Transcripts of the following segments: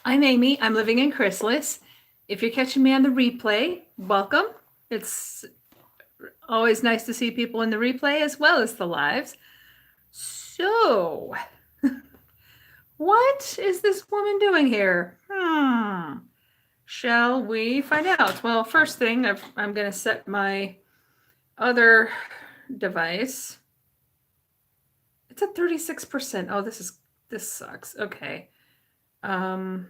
I'm Amy. I'm living in Chrysalis. If you're catching me on the replay, welcome. It's always nice to see people in the replay as well as the lives. So, what is this woman doing here? Shall we find out? Well, first thing, I'm going to set my other device. It's at 36%. Oh, this sucks. Okay. Well,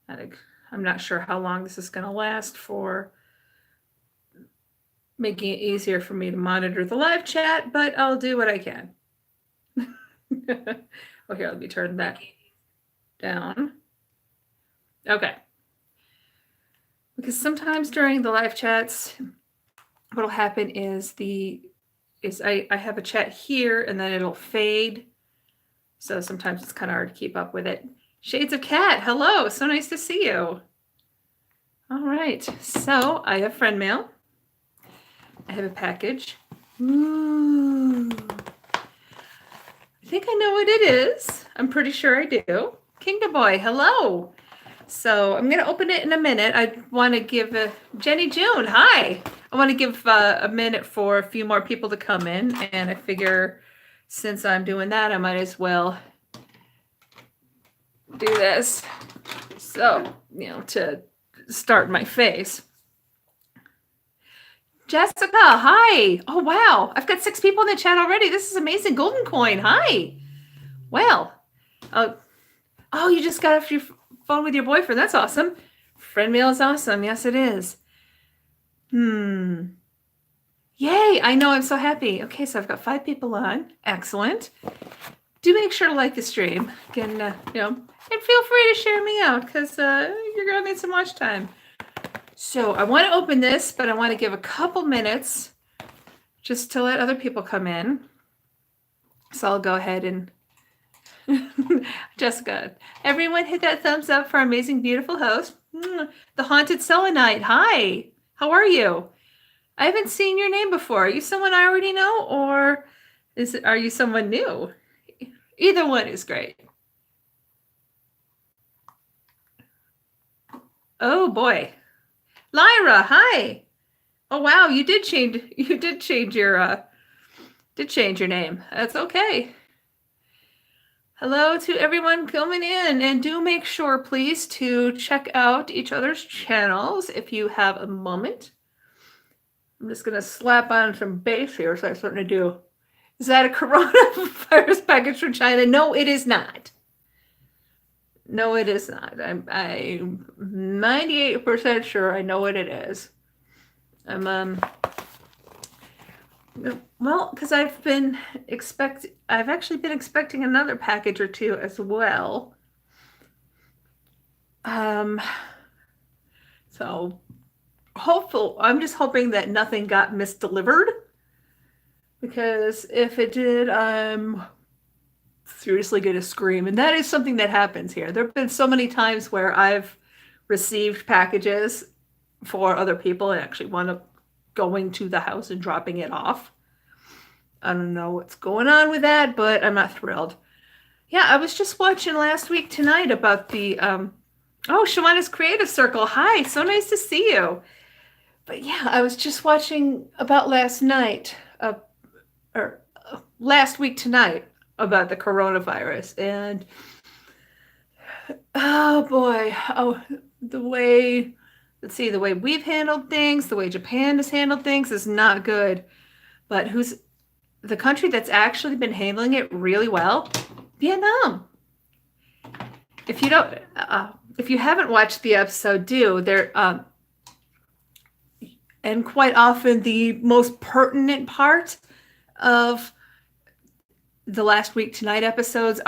I'm not sure how long this is going to last for making it easier for me to monitor the live chat, but I'll do what I can. Oh, here, let me turn that down. Okay. Because sometimes during the live chats, what'll happen is I have a chat here and then it'll fade. So sometimes it's kind of hard to keep up with it. Shades of Cat, hello, so nice to see you. All right, so I have friend mail. I have a package. Ooh. I think I know what it is. I'm pretty sure I do. Kingdom Boy, hello. So I'm going to open it in a minute. I want to give Jenny June, hi. I want to give a minute for a few more people to come in. And I figure since I'm doing that, I might as well do this. So, to start my face. Jessica, hi. Oh, wow. I've got 6 people in the chat already. This is amazing. Golden Coin, hi. Well, oh, you just got off your phone with your boyfriend. That's awesome. Friend mail is awesome. Yes, it is. Yay. I know. I'm so happy. Okay, so I've got 5 people on. Excellent. Do make sure to like the stream. Again, and feel free to share me out because you're going to need some watch time. So I want to open this, but I want to give a couple minutes just to let other people come in. So I'll go ahead and Jessica, everyone hit that thumbs up for our amazing, beautiful host. The Haunted Selenite, hi. How are you? I haven't seen your name before. Are you someone I already know, or are you someone new? Either one is great. Oh boy. Lyra, hi. Oh wow, you did change your name. That's okay. Hello to everyone coming in, and do make sure please to check out each other's channels if you have a moment. I'm just going to slap on some bass here so I have something to do. Is that a coronavirus package from China? No, it is not. No, it is not. I'm 98% sure I know what it is. Well, because I've actually been expecting another package or two as well. So I'm just hoping that nothing got misdelivered, because if it did, I'm seriously going to scream. And that is something that happens here. There have been so many times where I've received packages for other people and actually wound up going to the house and dropping it off. I don't know what's going on with that, but I'm not thrilled. Yeah, I was just watching last week tonight about the Shawana's Creative Circle. Hi, so nice to see you. But yeah, I was just watching about last week tonight about the coronavirus, and oh boy, the way we've handled things, the way Japan has handled things is not good. But who's the country that's actually been handling it really well? Vietnam. If you haven't watched the episode, and quite often the most pertinent part of the last week tonight episodes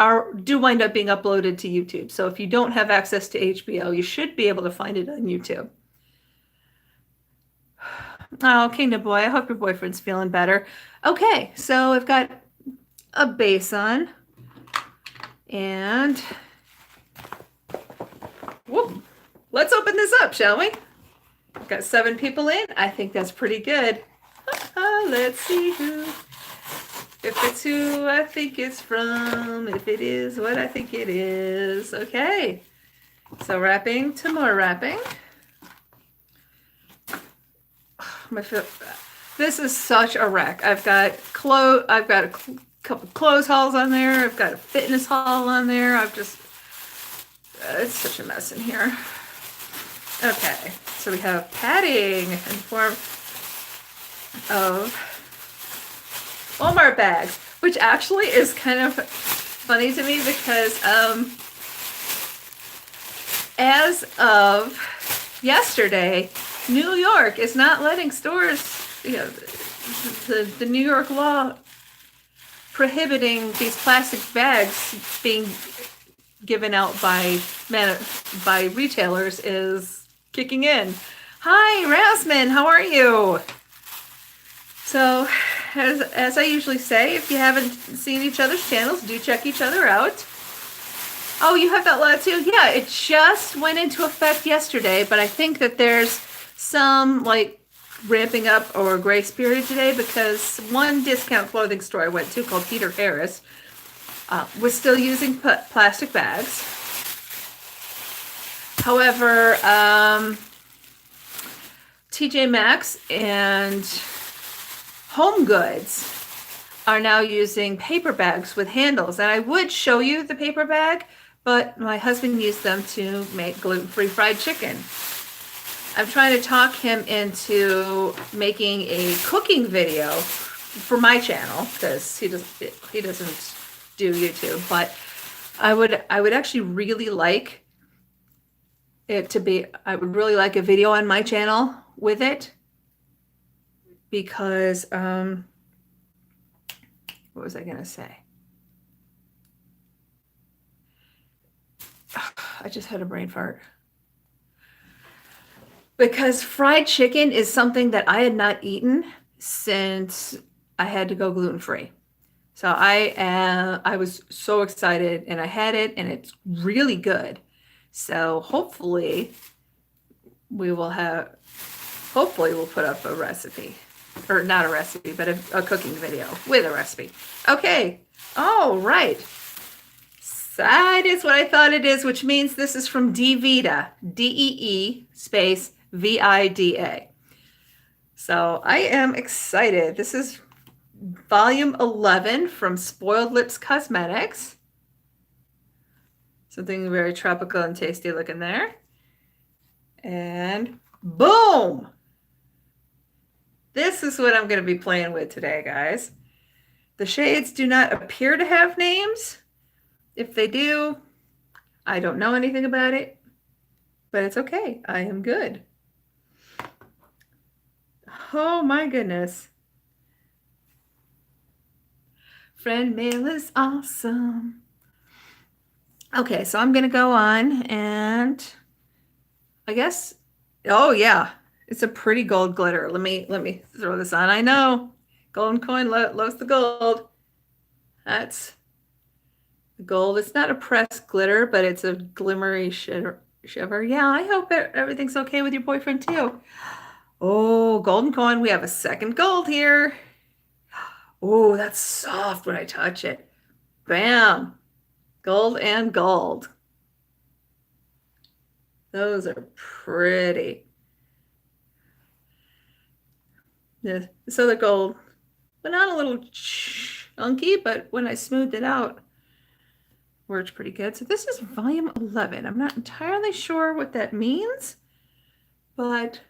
do wind up being uploaded to YouTube. So if you don't have access to HBO, you should be able to find it on YouTube. Oh, Kingdom Boy, I hope your boyfriend's feeling better. Okay, so I've got a base on, and let's open this up, shall we? I've got 7 people in. I think that's pretty good. Let's see who If it's who I think it's from, if it is what I think it is. Okay. So wrapping to more wrapping. This is such a wreck. I've got a couple clothes hauls on there. I've got a fitness haul on there. It's such a mess in here. Okay, so we have padding in form of Walmart bags, which actually is kind of funny to me because as of yesterday, New York is not letting stores, the New York law prohibiting these plastic bags being given out by retailers is kicking in. Hi, Rasmus, how are you? So, as I usually say, if you haven't seen each other's channels, do check each other out. Oh, you have that law too? Yeah, it just went into effect yesterday, but I think that there's some like ramping up or grace period today because one discount clothing store I went to called Peter Harris was still using plastic bags. However, TJ Maxx and Home Goods are now using paper bags with handles. And I would show you the paper bag, but my husband used them to make gluten-free fried chicken. I'm trying to talk him into making a cooking video for my channel because he doesn't do YouTube, but I would actually really like it to be, I would really like a video on my channel with it because, what was I going to say? I just had a brain fart. Because fried chicken is something that I had not eaten since I had to go gluten-free. So I was so excited and I had it and it's really good. So hopefully we'll put up a recipe, or not a recipe, but a cooking video with a recipe. Okay. All right. That is what I thought it is, which means this is from Dee Vida, DEE space VIDA. So I am excited. This is volume 11 from Spoiled Lips Cosmetics. Something very tropical and tasty looking there. And boom! This is what I'm going to be playing with today, guys. The shades do not appear to have names. If they do, I don't know anything about it, but it's okay. I am good. Oh my goodness. Friend mail is awesome. Okay, so I'm going to go on and I guess, oh yeah, it's a pretty gold glitter. Let me throw this on. I know, golden coin loves the gold. That's the gold. It's not a pressed glitter, but it's a glimmery shiver. Yeah, I hope everything's okay with your boyfriend too. Oh, golden coin. We have a second gold here. Oh, that's soft when I touch it. Bam. Gold and gold. Those are pretty. This other gold went on a little chunky, but when I smoothed it out, worked pretty good. So this is volume 11. I'm not entirely sure what that means, but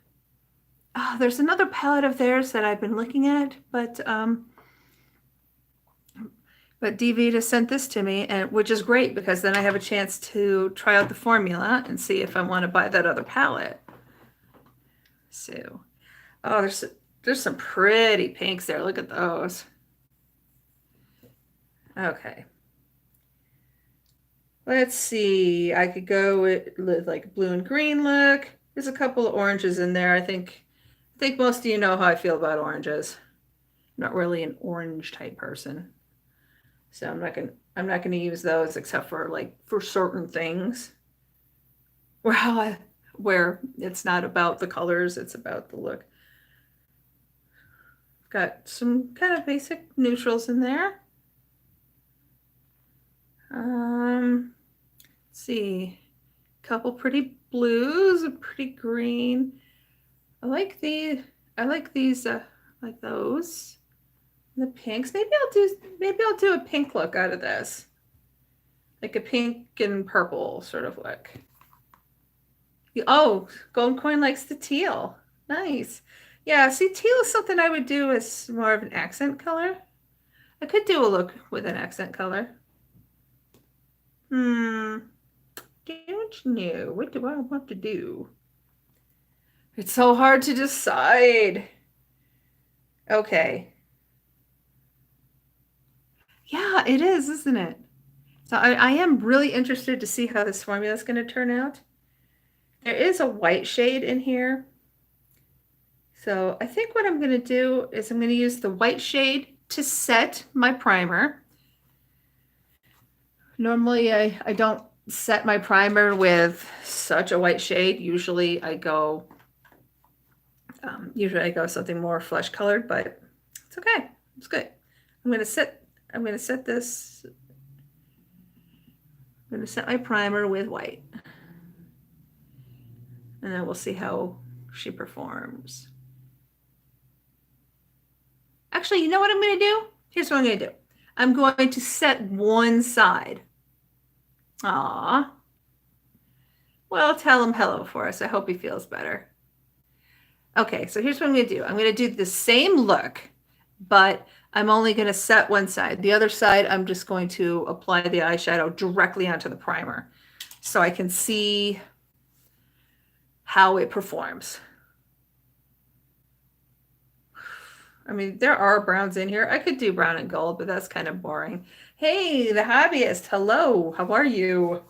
there's another palette of theirs that I've been looking at, but Dee Vida sent this to me, and which is great because then I have a chance to try out the formula and see if I want to buy that other palette. So, oh, there's some pretty pinks there. Look at those. Okay. Let's see. I could go with like blue and green look. There's a couple of oranges in there. I think most of you know how I feel about oranges. I'm not really an orange type person. So I'm not gonna use those except for like for certain things. Where it's not about the colors, it's about the look. Got some kind of basic neutrals in there. Let's see, a couple pretty blues, a pretty green. I like these. I like these. Like those. The pinks. Maybe I'll do a pink look out of this, like a pink and purple sort of look. Oh, Golden Coin likes the teal. Nice. Yeah, see, teal is something I would do as more of an accent color. I could do a look with an accent color. Don't know. What do I want to do? It's so hard to decide. Okay. Yeah, it is, isn't it? So I am really interested to see how this formula is going to turn out. There is a white shade in here. So I think what I'm going to do is I'm going to use the white shade to set my primer. Normally I don't set my primer with such a white shade. Usually I go something more flesh colored, but it's okay. It's good. I'm going to set this. I'm going to set my primer with white. And then we'll see how she performs. Actually, you know what I'm going to do? Here's what I'm going to do. I'm going to set one side. Aw. Well, tell him hello for us. I hope he feels better. Okay, so here's what I'm going to do. I'm going to do the same look, but I'm only going to set one side. The other side, I'm just going to apply the eyeshadow directly onto the primer so I can see how it performs. I mean, there are browns in here. I could do brown and gold, but that's kind of boring. Hey, the hobbyist. Hello. How are you?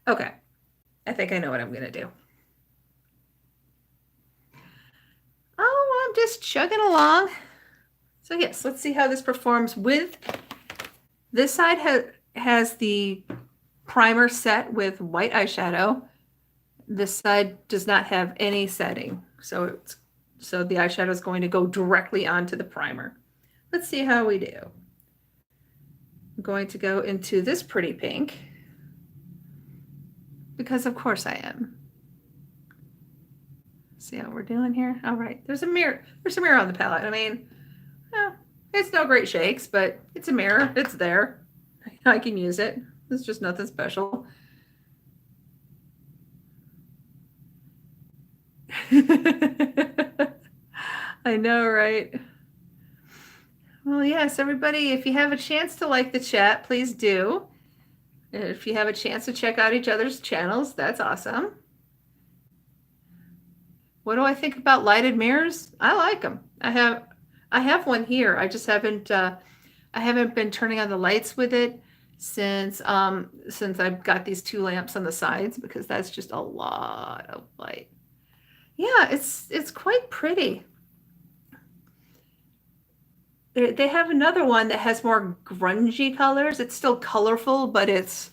Okay. I think I know what I'm going to do. Oh, I'm just chugging along. So yes, let's see how this performs with this side has the primer set with white eyeshadow. This side does not have any setting. So the eyeshadow is going to go directly onto the primer. Let's see how we do. I'm going to go into this pretty pink because of course I am. See how we're doing here? All right, there's a mirror. There's a mirror on the palette. I mean, it's no great shakes, but it's a mirror. It's there. I can use it. It's just nothing special. I know, right? Well, yes, everybody, if you have a chance to like the chat, please do. If you have a chance to check out each other's channels, that's awesome. What do I think about lighted mirrors? I like them. I have one here. I just haven't I haven't been turning on the lights with it since I've got these two lamps on the sides because that's just a lot of light. Yeah, it's quite pretty. They have another one that has more grungy colors. It's still colorful, but it's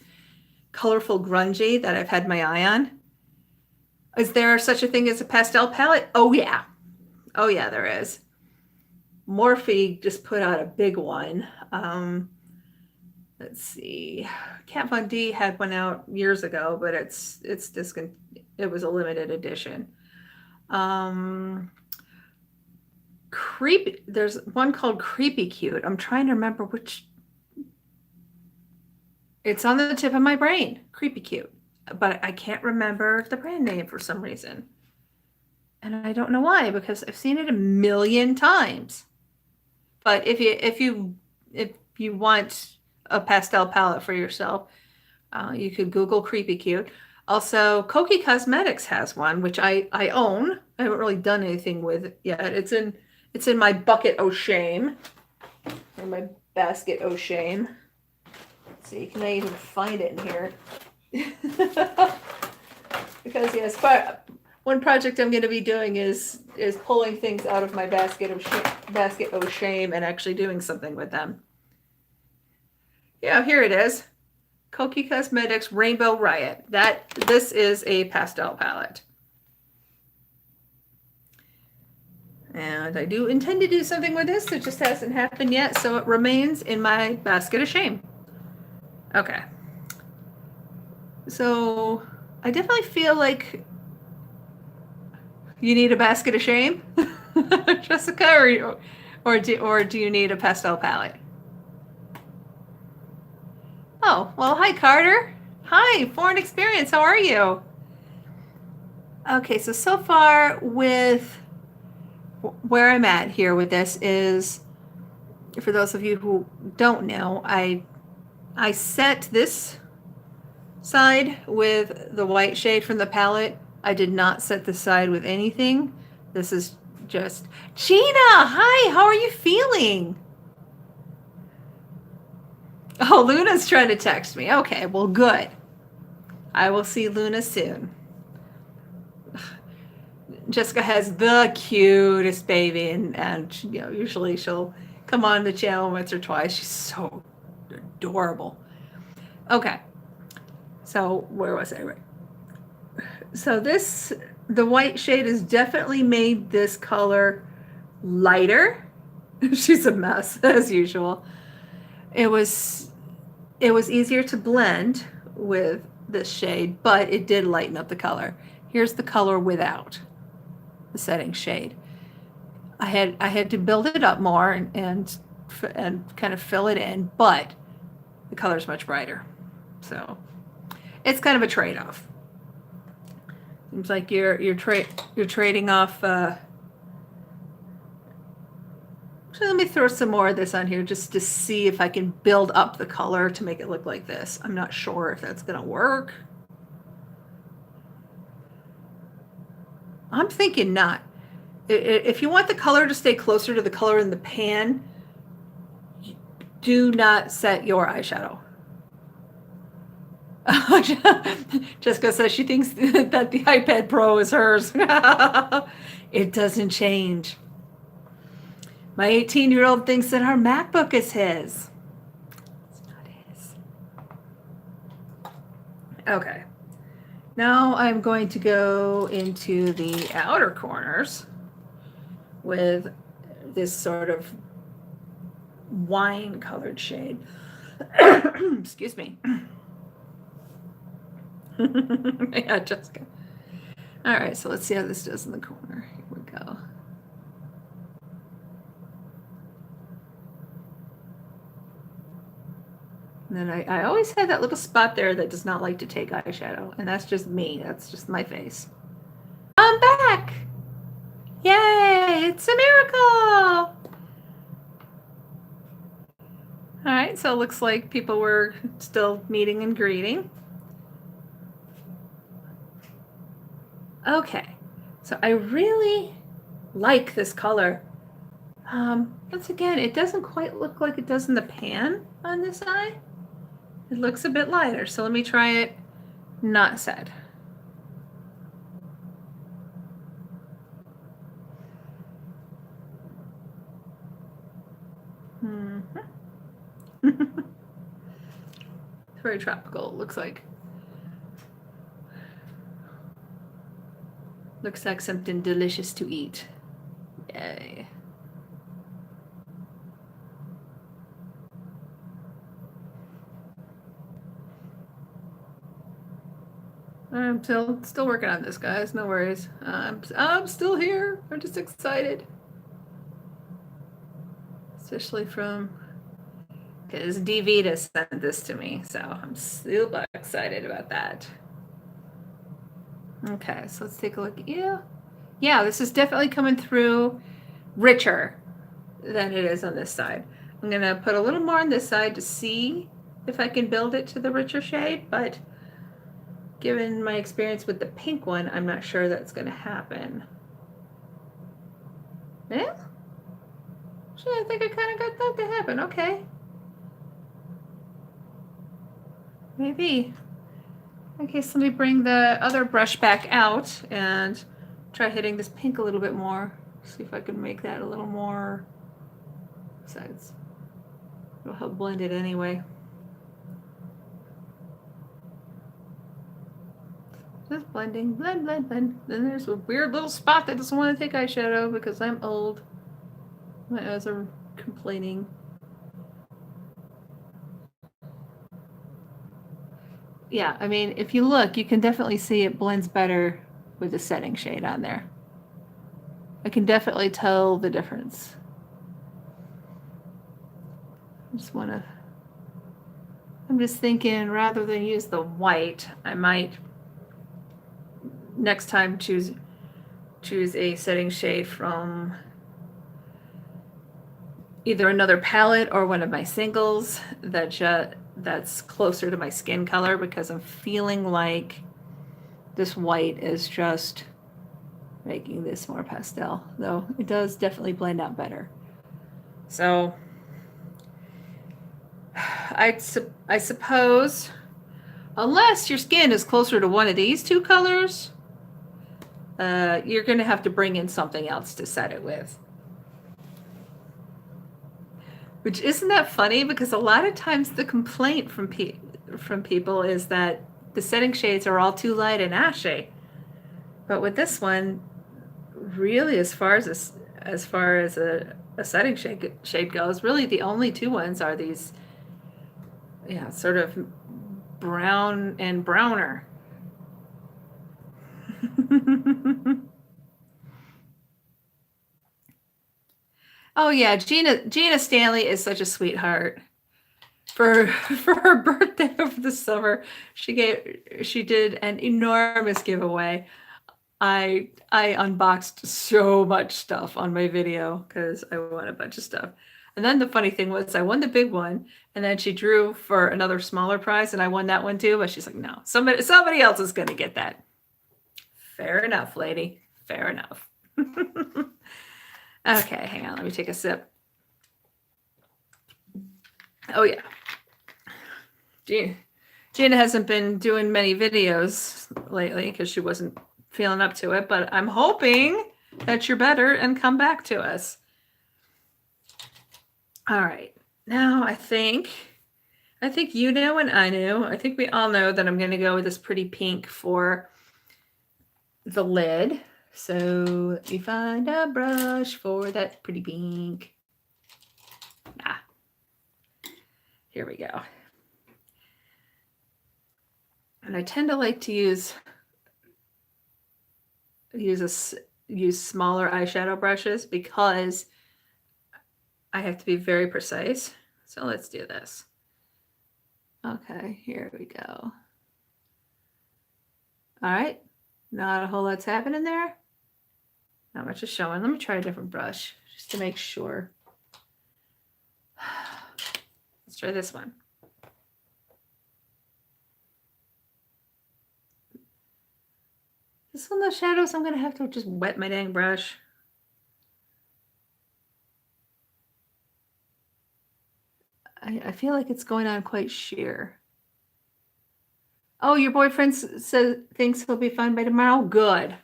colorful grungy that I've had my eye on. Is there such a thing as a pastel palette? Oh yeah. Oh yeah, there is. Morphe just put out a big one. Let's see. Kat Von D had one out years ago, but it was a limited edition. There's one called Creepy Cute. I'm trying to remember which. It's on the tip of my brain. Creepy Cute. But I can't remember the brand name for some reason. And I don't know why, because I've seen it a million times. But if you want a pastel palette for yourself, you could Google Creepy Cute. Also, Koki Cosmetics has one, which I own. I haven't really done anything with it yet. It's in my bucket of shame, or my basket of shame. Let's see, can I even find it in here? Because yes, one project I'm going to be doing is pulling things out of my basket of shame and actually doing something with them. Yeah, here it is. Koki Cosmetics Rainbow Riot. This is a pastel palette. And I do intend to do something with this. It just hasn't happened yet, so it remains in my basket of shame. Okay. So I definitely feel like you need a basket of shame, Jessica, or do you need a pastel palette? Oh, well, hi, Carter. Hi, Foreign Experience. How are you? Okay, so far with where I'm at here with this is, for those of you who don't know, I set this side with the white shade from the palette. I did not set the side with anything. This is just Gina. Hi, how are you feeling? Oh, Luna's trying to text me. Okay, well, good. I will see Luna soon. Jessica has the cutest baby, and you know, usually she'll come on the channel once or twice. She's so adorable. Okay, so where was I? Right. So the white shade has definitely made this color lighter. She's a mess as usual. It was easier to blend with this shade, but it did lighten up the color. Here's the color without the setting shade. I had to build it up more and kind of fill it in, but the color's much brighter. So it's kind of a trade-off. Seems like you're trading off. So let me throw some more of this on here just to see if I can build up the color to make it look like this. I'm not sure if that's gonna work. I'm thinking not. If you want the color to stay closer to the color in the pan, do not set your eyeshadow. Jessica says she thinks that the iPad Pro is hers. It doesn't change. My 18-year-old thinks that our MacBook is his. It's not his. Okay. Now I'm going to go into the outer corners with this sort of wine colored shade. Excuse me. Yeah, Jessica. All right, so let's see how this does in the corner. Here we go. And then I always have that little spot there that does not like to take eyeshadow, and that's just me. That's just my face. I'm back! Yay! It's a miracle! All right, so it looks like people were still meeting and greeting. Okay, so I really like this color. Once again, it doesn't quite look like it does in the pan on this eye. It looks a bit lighter, so let me try it not set. It's very tropical, it looks like. Looks like something delicious to eat. Yay. I'm still working on this, guys. No worries. I'm still here. I'm just excited. Especially because Dee Vida sent this to me, so I'm super excited about that. Okay, so let's take a look. Yeah, this is definitely coming through richer than it is on this side. I'm gonna put a little more on this side to see if I can build it to the richer shade, but given my experience with the pink one, I'm not sure that's gonna happen. Yeah? I think I kind of got that to happen. Okay. Maybe. Okay, so let me bring the other brush back out and try hitting this pink a little bit more. See if I can make that a little more. Besides, it'll help blend it anyway. Just blending, blend, blend, blend. Then there's a weird little spot that doesn't want to take eyeshadow because I'm old. My eyes are complaining. Yeah, I mean, if you look, you can definitely see it blends better with the setting shade on there. I can definitely tell the difference. I'm just thinking rather than use the white, I might next time choose a setting shade from either another palette or one of my singles that's closer to my skin color, because I'm feeling like this white is just making this more pastel, though it does definitely blend out better. So I suppose, unless your skin is closer to one of these two colors, you're going to have to bring in something else to set it with. Which, isn't that funny? Because a lot of times the complaint from people is that the setting shades are all too light and ashy. But with this one, really, as far as a setting shade goes, really the only two ones are these, yeah, sort of brown and browner. Oh yeah, Gina Stanley is such a sweetheart. For her birthday over the summer, she did an enormous giveaway. I unboxed so much stuff on my video because I won a bunch of stuff. And then the funny thing was I won the big one, and then she drew for another smaller prize, and I won that one too. But she's like, no, somebody else is going to get that. Fair enough, lady. Fair enough. Okay, hang on. Let me take a sip. Oh, yeah. Gina hasn't been doing many videos lately because she wasn't feeling up to it, but I'm hoping that you're better and come back to us. All right. Now I think you know and I know. I think we all know that I'm going to go with this pretty pink for the lid. So let me find a brush for that pretty pink. Here we go. And I tend to like to use smaller eyeshadow brushes because I have to be very precise. So let's do this. Okay, here we go. All right, not a whole lot's happening there. Not much is showing. Let me try a different brush just to make sure. Let's try this one. This one, the shadows, I'm going to have to just wet my dang brush. I feel like it's going on quite sheer. Oh, your boyfriend thinks he'll be fine by tomorrow? Good.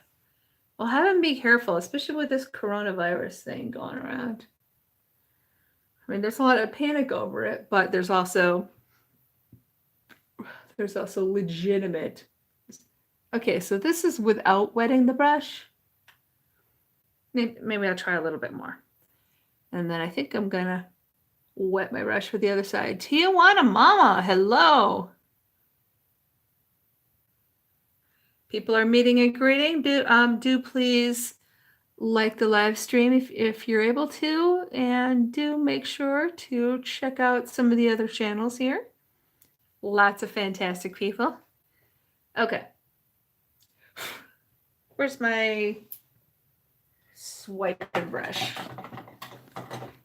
Well, have him be careful, especially with this coronavirus thing going around. I mean, there's a lot of panic over it, but there's also legitimate. Okay, so this is without wetting the brush. Maybe I'll try a little bit more. And then I think I'm gonna wet my brush for the other side. Tijuana Mama, hello. People are meeting and greeting. Do please like the live stream if you're able to, and do make sure to check out some of the other channels here. Lots of fantastic people. Okay. Where's my swiping brush?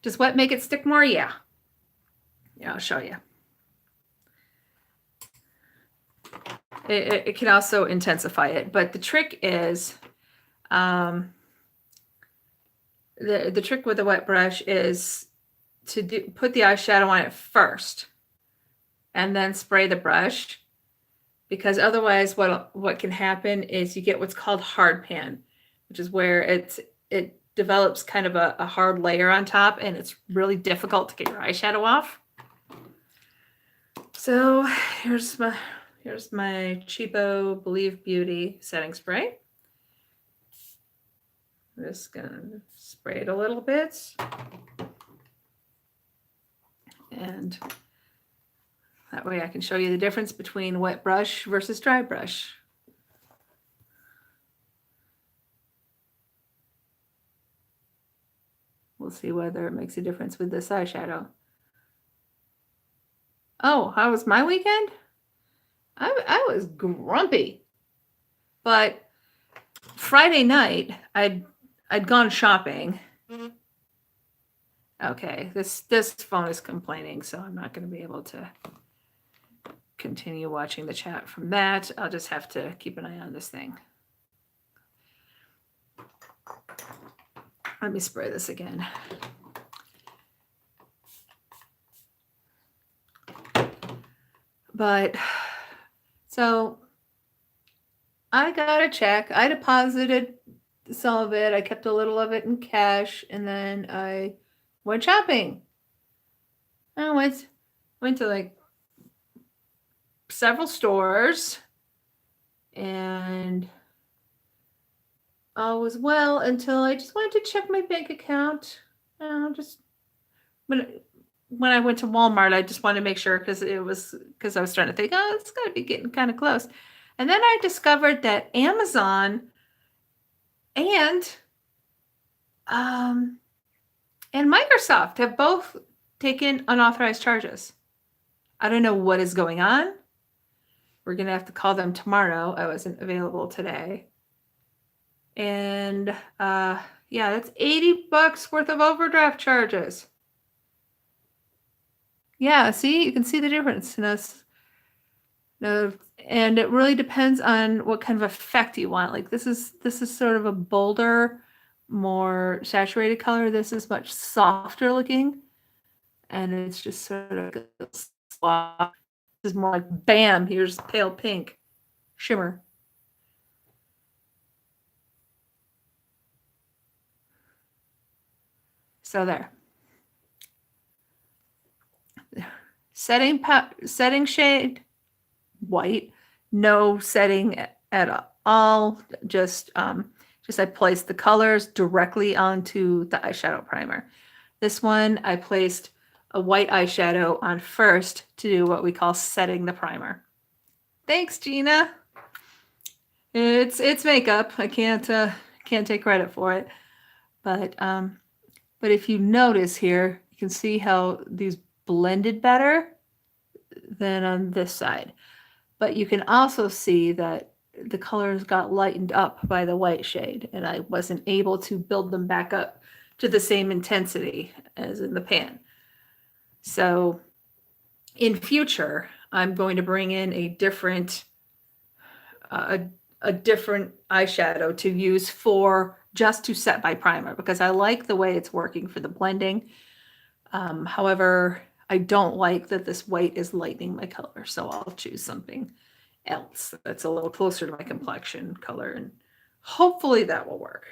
Does wet make it stick more? Yeah. Yeah, I'll show you. It can also intensify it, but the trick is, the trick with the wet brush is to put the eyeshadow on it first, and then spray the brush, because otherwise, what can happen is you get what's called hard pan, which is where it develops kind of a hard layer on top, and it's really difficult to get your eyeshadow off. So here's Here's my cheapo Believe Beauty setting spray. I'm just gonna spray it a little bit. And that way I can show you the difference between wet brush versus dry brush. We'll see whether it makes a difference with this eyeshadow. Oh, how was my weekend? I was grumpy. But Friday night, I'd gone shopping. Okay, this phone is complaining, so I'm not going to be able to continue watching the chat from that. I'll just have to keep an eye on this thing. Let me spray this again. But so I got a check. I deposited some of it. I kept a little of it in cash, and then I went shopping. I went to like several stores, and all was well until I just wanted to check my bank account. Just when I went to Walmart, I just wanted to make sure because I was starting to think, oh, it's got to be getting kind of close. And then I discovered that Amazon and Microsoft have both taken unauthorized charges. I don't know what is going on. We're going to have to call them tomorrow. I wasn't available today. And yeah, that's $80 worth of overdraft charges. Yeah, see, you can see the difference. And it really depends on what kind of effect you want. Like this is sort of a bolder, more saturated color. This is much softer looking, and it's just sort of swap. This is more like bam. Here's pale pink shimmer. So there. Setting shade white, no setting at all. Just I placed the colors directly onto the eyeshadow primer. This one I placed a white eyeshadow on first to do what we call setting the primer. Thanks, Gina. It's makeup. I can't take credit for it, but if you notice here, you can see how these blended better than on this side. But you can also see that the colors got lightened up by the white shade, and I wasn't able to build them back up to the same intensity as in the pan. So in future, I'm going to bring in a different eyeshadow to use for just to set my primer, because I like the way it's working for the blending. However, I don't like that this white is lightening my color, so I'll choose something else that's a little closer to my complexion color, and hopefully that will work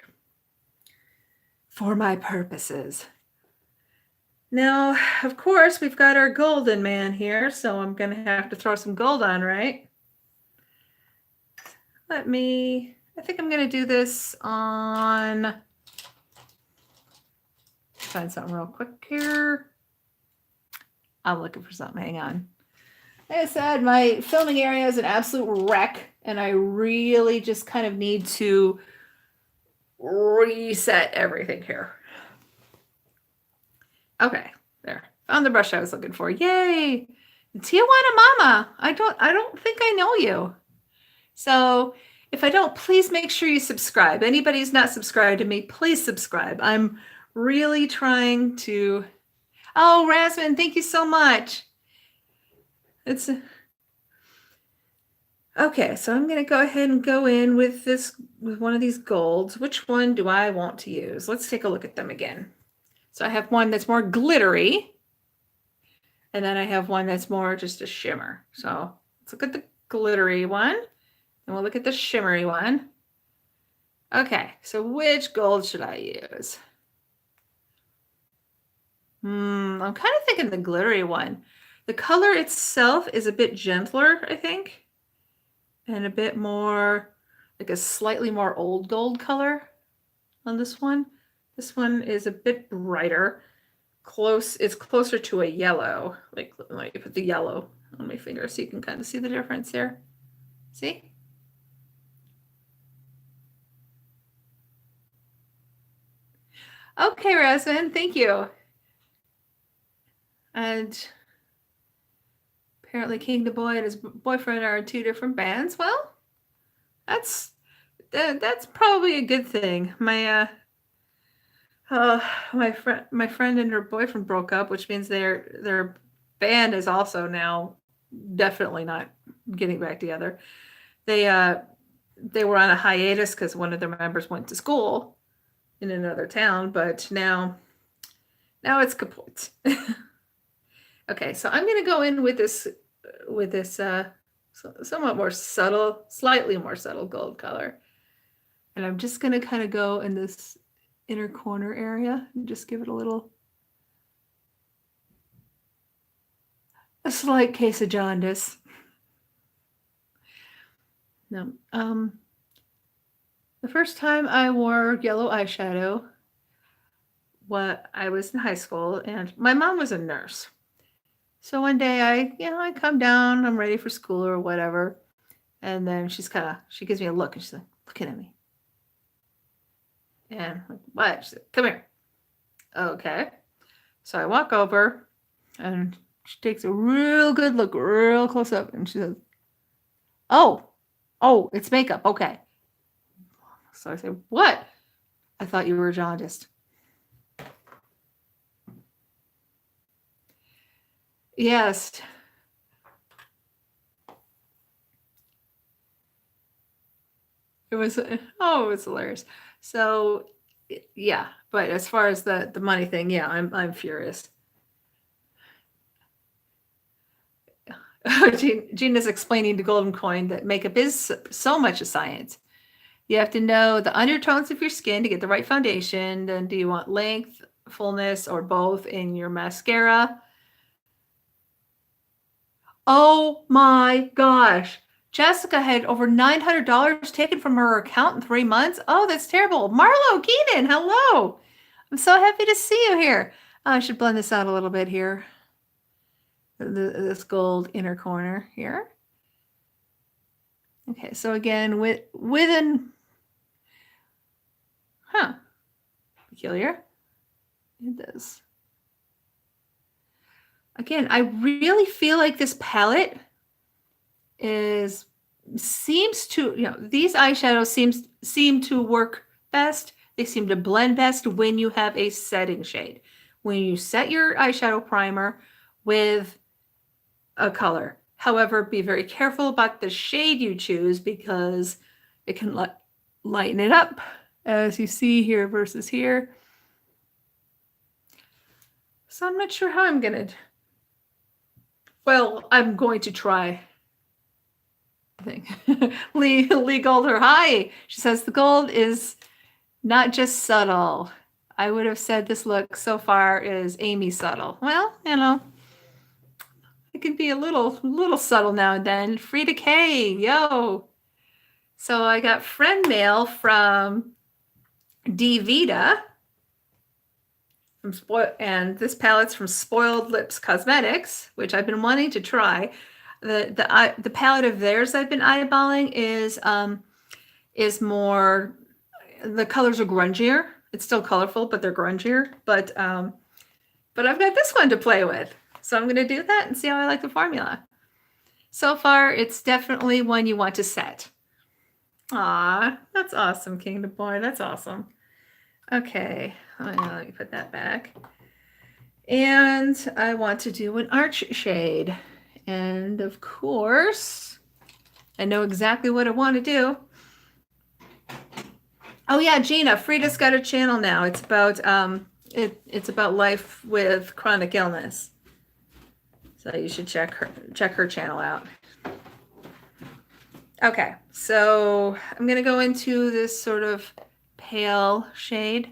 for my purposes. Now, of course, we've got our golden man here, so I'm going to have to throw some gold on, right? I think I'm going to do this on, find something real quick here. I'm looking for something, hang on. Like I said, my filming area is an absolute wreck, and I really just kind of need to reset everything here. Okay, there. Found the brush I was looking for. Yay! Tijuana Mama. I don't think I know you. So if I don't, please make sure you subscribe. Anybody who's not subscribed to me, please subscribe. I'm really trying to. Oh, Rasmin, thank you so much. It's okay. So I'm going to go ahead and go in with one of these golds. Which one do I want to use? Let's take a look at them again. So I have one that's more glittery, and then I have one that's more just a shimmer. So let's look at the glittery one, and we'll look at the shimmery one. Okay, so which gold should I use? I'm kind of thinking the glittery one. The color itself is a bit gentler, I think. and a bit more, like a slightly more old gold color on this one. This one is a bit brighter. It's closer to a yellow. Like, let me put the yellow on my finger so you can kind of see the difference here. See? Okay, Rosamond, thank you. And apparently King the Boy and his boyfriend are in two different bands. Well, that's probably a good thing. My friend and her boyfriend broke up, which means their band is also now definitely not getting back together. They were on a hiatus because one of their members went to school in another town, but now it's kaput. Okay, so I'm going to go in with this somewhat more subtle, slightly more subtle gold color, and I'm just going to kind of go in this inner corner area and just give it a slight case of jaundice. No, the first time I wore yellow eyeshadow, I was in high school, and my mom was a nurse. So one day I come down, I'm ready for school or whatever, and then she gives me a look, and she's like, looking at me. And I'm like, what? She's like, come here. Okay. So I walk over, and she takes a real good look, real close up, and she says, oh, it's makeup. Okay. So I say, what? I thought you were jaundiced. Yes. It was hilarious. So yeah, but as far as the money thing, yeah, I'm furious. Jean is explaining to Golden Coin that makeup is so much a science. You have to know the undertones of your skin to get the right foundation. Then do you want length, fullness, or both in your mascara? Oh my gosh. Jessica had over $900 taken from her account in 3 months. Oh, that's terrible. Marlo Keenan, hello. I'm so happy to see you here. I should blend this out a little bit here. This gold inner corner here. Okay, so again, within, peculiar. It does. Again, I really feel like this palette seems to, these eyeshadows seem to work best. They seem to blend best when you have a setting shade. When you set your eyeshadow primer with a color. However, be very careful about the shade you choose because it can lighten it up, as you see here versus here. So I'm not sure how I'm going to. Well, I'm going to try. Lee Golder, hi. She says the gold is not just subtle. I would have said this look so far is Amy subtle. Well, it can be a little subtle now and then. Frida K, yo. So I got friend mail from Dee Vida. And this palette's from Spoiled Lips Cosmetics, which I've been wanting to try. The palette of theirs I've been eyeballing is more, the colors are grungier. It's still colorful, but they're grungier. But I've got this one to play with. So I'm going to do that and see how I like the formula. So far, it's definitely one you want to set. Aw, that's awesome, Kingdom Boy. That's awesome. Okay, let me put that back. And I want to do an arch shade. And of course, I know exactly what I want to do. Oh yeah, Gina, Frida's got a channel now. It's about it's about life with chronic illness. So you should check her channel out. Okay, so I'm gonna go into this sort of pale shade.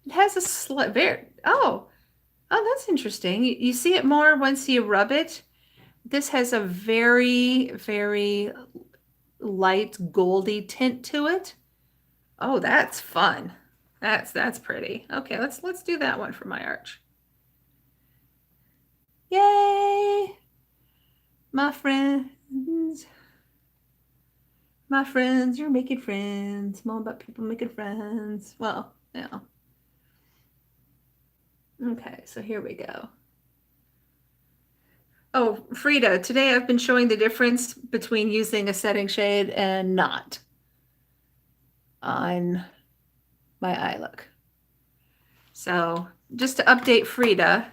It has a slight that's interesting. You see it more once you rub it. This has a very, very light goldy tint to it. Oh, that's fun. That's pretty. Okay, let's do that one for my arch. Yay! My friends. My friends are making friends. I'm all about people making friends. Well, yeah. Okay, so here we go. Oh, Frida, today I've been showing the difference between using a setting shade and not on my eye look. So just to update Frida,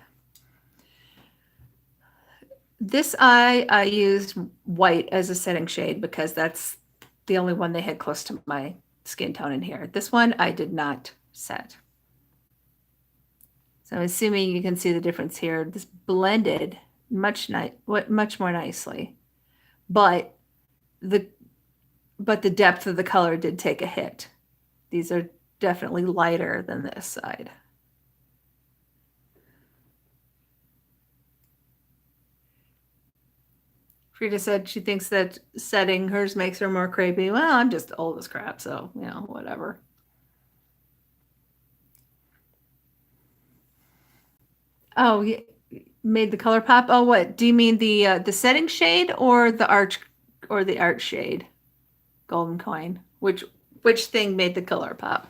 this eye I used white as a setting shade because that's the only one they had close to my skin tone in here. This one I did not set. So I'm assuming you can see the difference here. This blended much more nicely, but the depth of the color did take a hit. These are definitely lighter than this side. Frida said she thinks that setting hers makes her more crepey. Well, I'm just old as crap, so you know, whatever. Oh, yeah, made the color pop. Oh, what do you mean, the setting shade or the arch shade? Golden coin. Which thing made the color pop?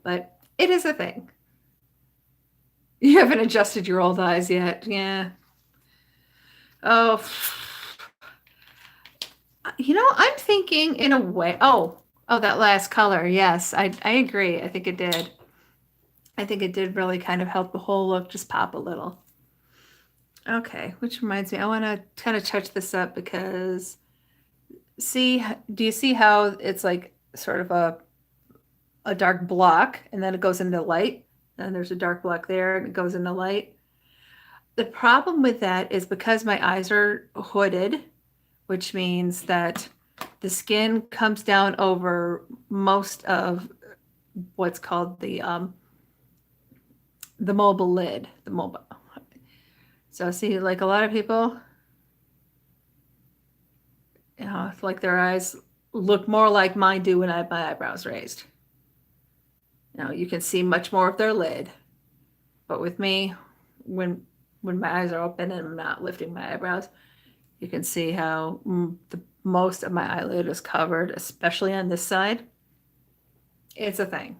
But it is a thing. You haven't adjusted your old eyes yet. Yeah. Oh, you know, I'm thinking in a way. Oh, that last color. Yes, I agree. I think it did. I think it did really kind of help the whole look just pop a little. Okay, which reminds me, I want to kind of touch this up because do you see how it's like sort of a dark block and then it goes into light? And there's a dark block there and it goes into light. The problem with that is because my eyes are hooded, which means that the skin comes down over most of what's called the mobile lid, the mobile. So see, like a lot of people, you know, like their eyes look more like mine do when I have my eyebrows raised. You know, you can see much more of their lid. But with me, when my eyes are open and I'm not lifting my eyebrows, you can see how most of my eyelid is covered, especially on this side. It's a thing.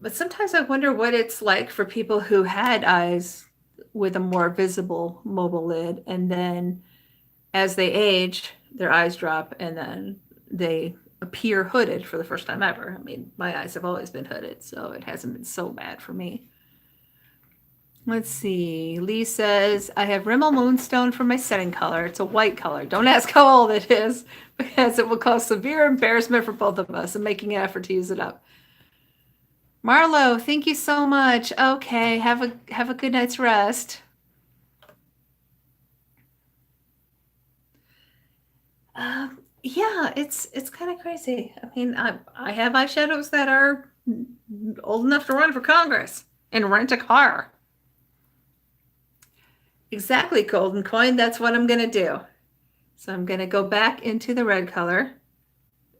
But sometimes I wonder what it's like for people who had eyes with a more visible mobile lid, and then as they age, their eyes drop and then they appear hooded for the first time ever. I mean, my eyes have always been hooded, so it hasn't been so bad for me. Let's see. Lee says, I have Rimmel Moonstone for my setting color. It's a white color. Don't ask how old it is because it will cause severe embarrassment for both of us. I'm making an effort to use it up. Marlo, thank you so much. Okay, have a good night's rest. Yeah, it's kind of crazy. I mean, I have eyeshadows that are old enough to run for Congress and rent a car. Exactly, Golden Coin. That's what I'm going to do. So I'm going to go back into the red color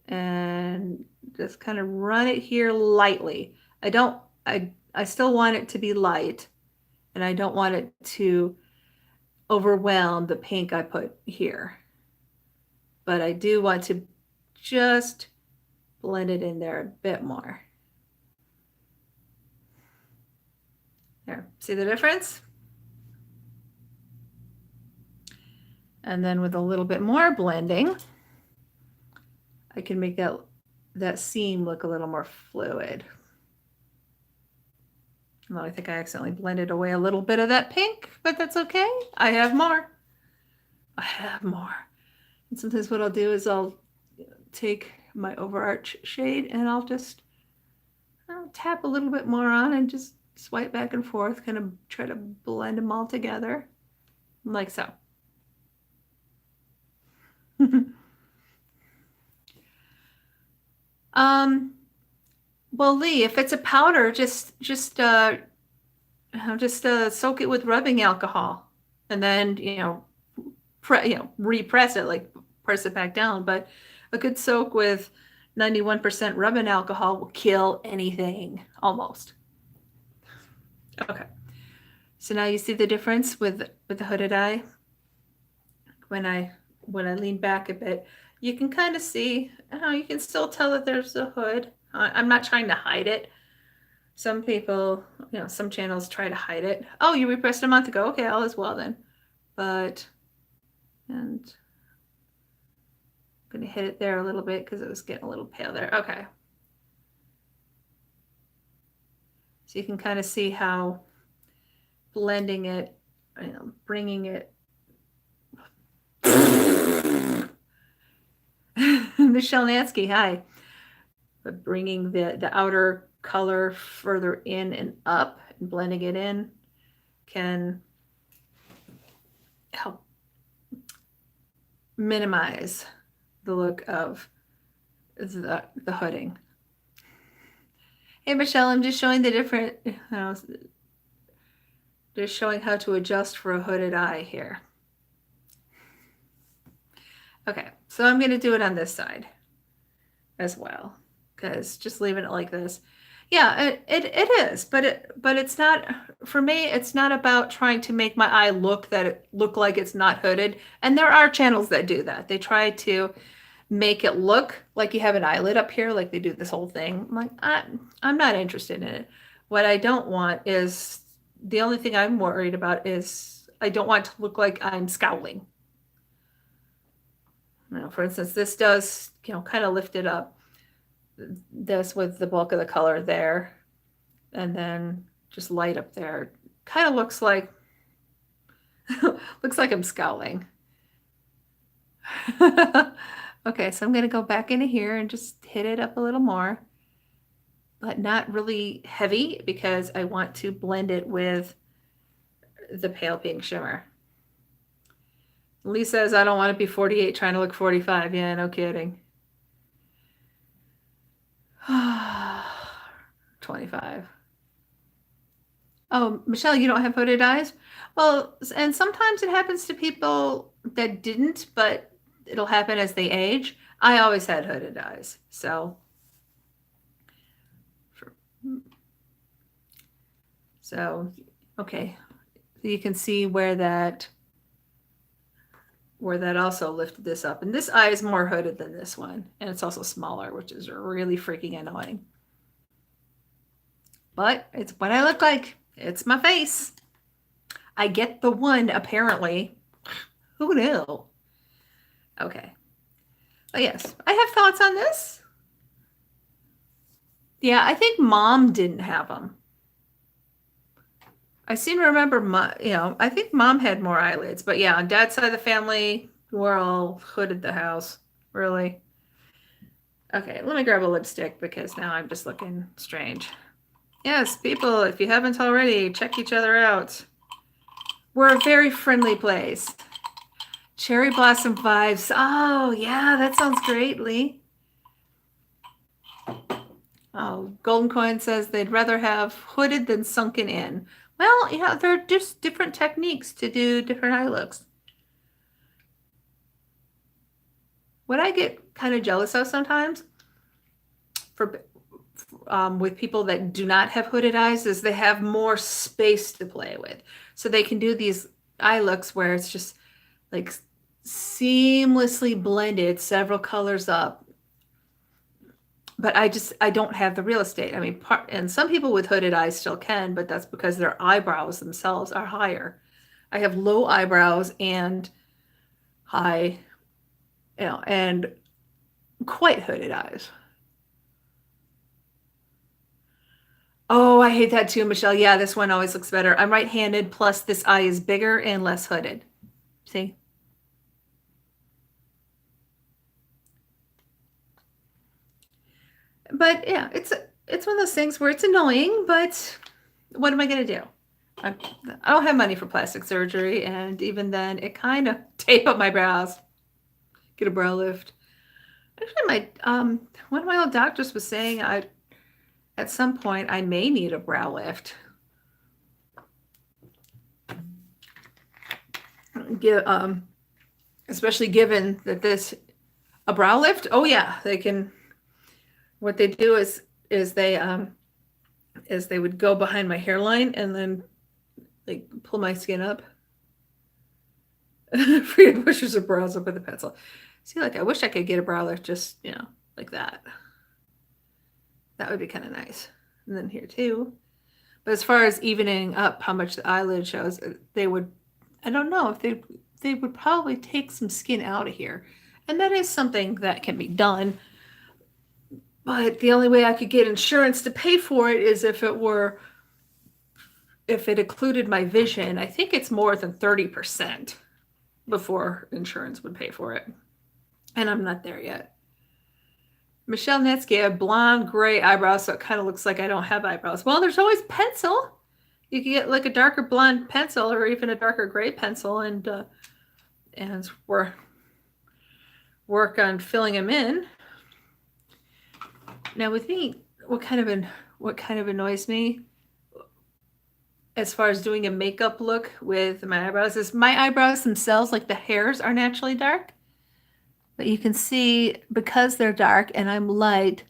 and just kind of run it here lightly. I still want it to be light, and I don't want it to overwhelm the pink I put here. But I do want to just blend it in there a bit more. There, see the difference? And then with a little bit more blending, I can make that seam look a little more fluid. Well, I think I accidentally blended away a little bit of that pink, but that's okay. I have more. I have more. And sometimes what I'll do is I'll take my overarch shade and I'll just tap a little bit more on and just swipe back and forth, kind of try to blend them all together, like so. Well, Lee, if it's a powder, just just soak it with rubbing alcohol, and then repress it, like press it back down. But a good soak with 91% rubbing alcohol will kill anything almost. Okay, so now you see the difference with the hooded eye. When I lean back a bit, you can kind of see. You can still tell that there's a hood. I'm not trying to hide it. Some people, some channels try to hide it. Oh, you repressed a month ago. Okay, all is well then. And I'm going to hit it there a little bit because it was getting a little pale there. Okay. So you can kind of see how blending it, bringing it. Michelle Nansky, hi. But bringing the outer color further in and up and blending it in can help minimize the look of the hooding. Hey Michelle, I'm just showing the different, just showing how to adjust for a hooded eye here. Okay, so I'm going to do it on this side as well, because just leaving it like this. Yeah, it is, but it's not, for me, it's not about trying to make my eye look like it's not hooded. And there are channels that do that. They try to make it look like you have an eyelid up here, like they do this whole thing. I'm like, I'm not interested in it. What I don't want is, the only thing I'm worried about is I don't want to look like I'm scowling. For instance, this does, kind of lift it up. This with the bulk of the color there, and then just light up there. Kind of looks like I'm scowling. Okay, so I'm going to go back into here and just hit it up a little more, but not really heavy because I want to blend it with the pale pink shimmer. Lee says, I don't want to be 48 trying to look 45. Yeah, no kidding. 25. Oh, Michelle, you don't have hooded eyes? Well, and sometimes it happens to people that didn't, but it'll happen as they age. I always had hooded eyes, so. Okay. So you can see where that also lifted this up. And this eye is more hooded than this one. And it's also smaller, which is really freaking annoying. But it's what I look like. It's my face. I get the one, apparently. Who knew? Okay. But yes, I have thoughts on this. Yeah, I think Mom didn't have them. I seem to remember, I think Mom had more eyelids. But yeah, on Dad's side of the family, we're all hooded the house. Really. Okay, let me grab a lipstick because now I'm just looking strange. Yes, people, if you haven't already, check each other out. We're a very friendly place. Cherry Blossom Vibes. Oh, yeah, that sounds great, Lee. Oh, Golden Coin says they'd rather have hooded than sunken in. Well, yeah, there are just different techniques to do different eye looks. What I get kind of jealous of sometimes with people that do not have hooded eyes is they have more space to play with. So they can do these eye looks where it's just like seamlessly blended several colors up. But I don't have the real estate. I mean, and some people with hooded eyes still can, but that's because their eyebrows themselves are higher. I have low eyebrows and high, and quite hooded eyes. Oh, I hate that too, Michelle. Yeah, this one always looks better. I'm right-handed, plus this eye is bigger and less hooded. See? But yeah, it's one of those things where it's annoying, but what am I going to do? I don't have money for plastic surgery, and even then, it kind of tape up my brows. Get a brow lift. Actually, one of my old doctors was saying at some point I may need a brow lift. give, especially given that this a brow lift. Oh yeah, they can. What they do is they would go behind my hairline and then like pull my skin up. Frida pushes her brows up with a pencil. See, like I wish I could get a brow lift just like that. That would be kind of nice. And then here too. But as far as evening up how much the eyelid shows, they would. I don't know if they would probably take some skin out of here, and that is something that can be done. But the only way I could get insurance to pay for it is if it included my vision. I think it's more than 30% before insurance would pay for it. And I'm not there yet. Michelle Netsky, I have blonde gray eyebrows, so it kind of looks like I don't have eyebrows. Well, there's always pencil. You can get like a darker blonde pencil or even a darker gray pencil and work on filling them in. Now with me, what kind of annoys me as far as doing a makeup look with my eyebrows is my eyebrows themselves, like the hairs, are naturally dark. But you can see because they're dark and I'm light,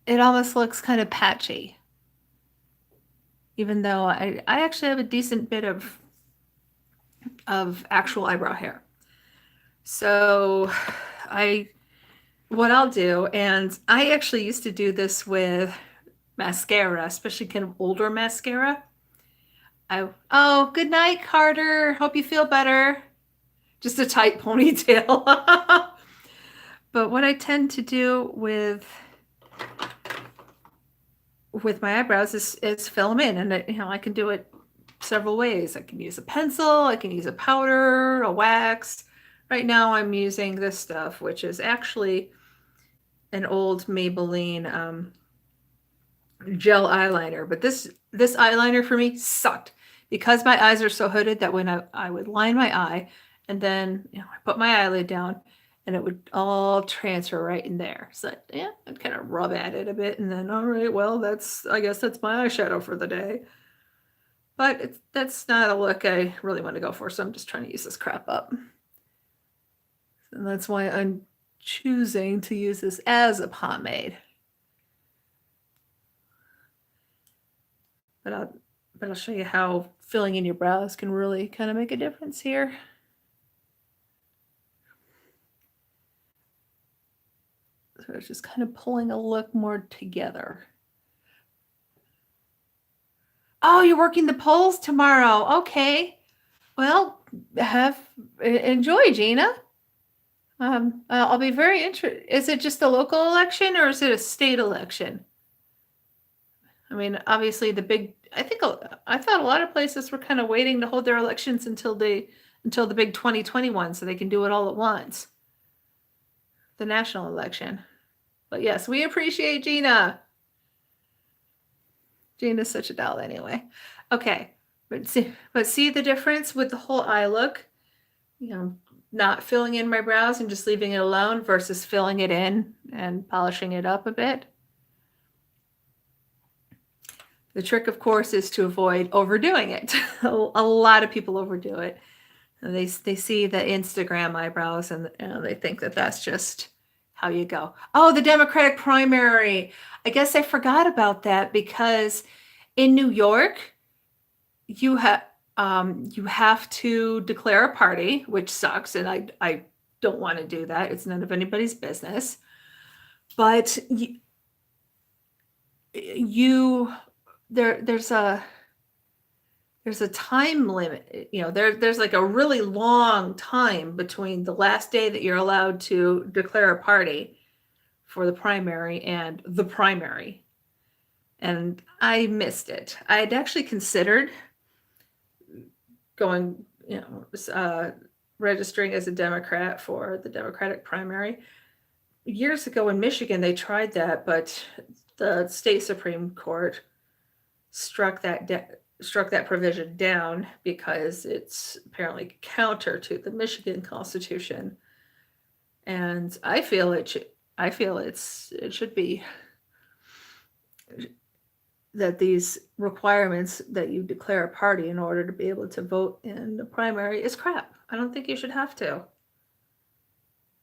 it almost looks kind of patchy. Even though I actually have a decent bit of actual eyebrow hair. So what I'll do, and I actually used to do this with mascara, especially kind of older mascara. Oh, good night, Carter. Hope you feel better. Just a tight ponytail. But what I tend to do with my eyebrows is fill them in, and I can do it several ways. I can use a pencil, I can use a powder, a wax. Right now I'm using this stuff, which is actually an old Maybelline gel eyeliner. But this eyeliner for me sucked because my eyes are so hooded that when I would line my eye and then I put my eyelid down and it would all transfer right in there. So yeah, I'd kind of rub at it a bit and then, all right, well, I guess that's my eyeshadow for the day. But that's not a look I really want to go for, so I'm just trying to use this crap up. And that's why I'm choosing to use this as a pomade. But I'll show you how filling in your brows can really kind of make a difference here. So it's just kind of pulling a look more together. Oh, you're working the polls tomorrow. Okay. Well, enjoy, Gina. I'll be very interested. Is it just a local election or is it a state election? I mean, obviously I thought a lot of places were kind of waiting to hold their elections until the big 2021 so they can do it all at once. The national election. But yes, we appreciate Gina. Gina's such a doll anyway. Okay. But see the difference with the whole eye look? Not filling in my brows and just leaving it alone versus filling it in and polishing it up a bit. The trick, of course, is to avoid overdoing it. A lot of people overdo it. And they see the Instagram eyebrows and they think that that's just how you go. Oh, the Democratic primary. I guess I forgot about that because in New York, you have to declare a party, which sucks, and I don't want to do that. It's none of anybody's business. But there's a time limit. There's like a really long time between the last day that you're allowed to declare a party for the primary and the primary. And I missed it. I had actually considered going, registering as a Democrat for the Democratic primary. Years ago in Michigan, they tried that, but the state Supreme Court struck that provision down because it's apparently counter to the Michigan Constitution. And I feel it should be these requirements that you declare a party in order to be able to vote in the primary is crap. I don't think you should have to.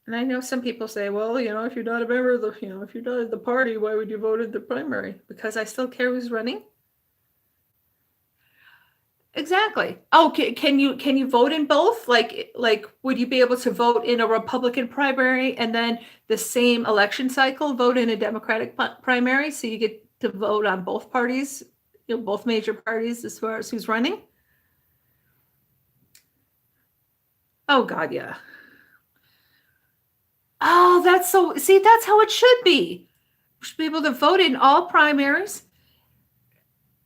And I know some people say, well, if you're not a member of the, if you're not at the party, why would you vote in the primary? Because I still care who's running. Exactly. Oh, can you vote in both? Like would you be able to vote in a Republican primary and then the same election cycle vote in a Democratic primary, so you get to vote on both parties, both major parties as far as who's running? Oh God, yeah. Oh, that's how it should be. You should be able to vote in all primaries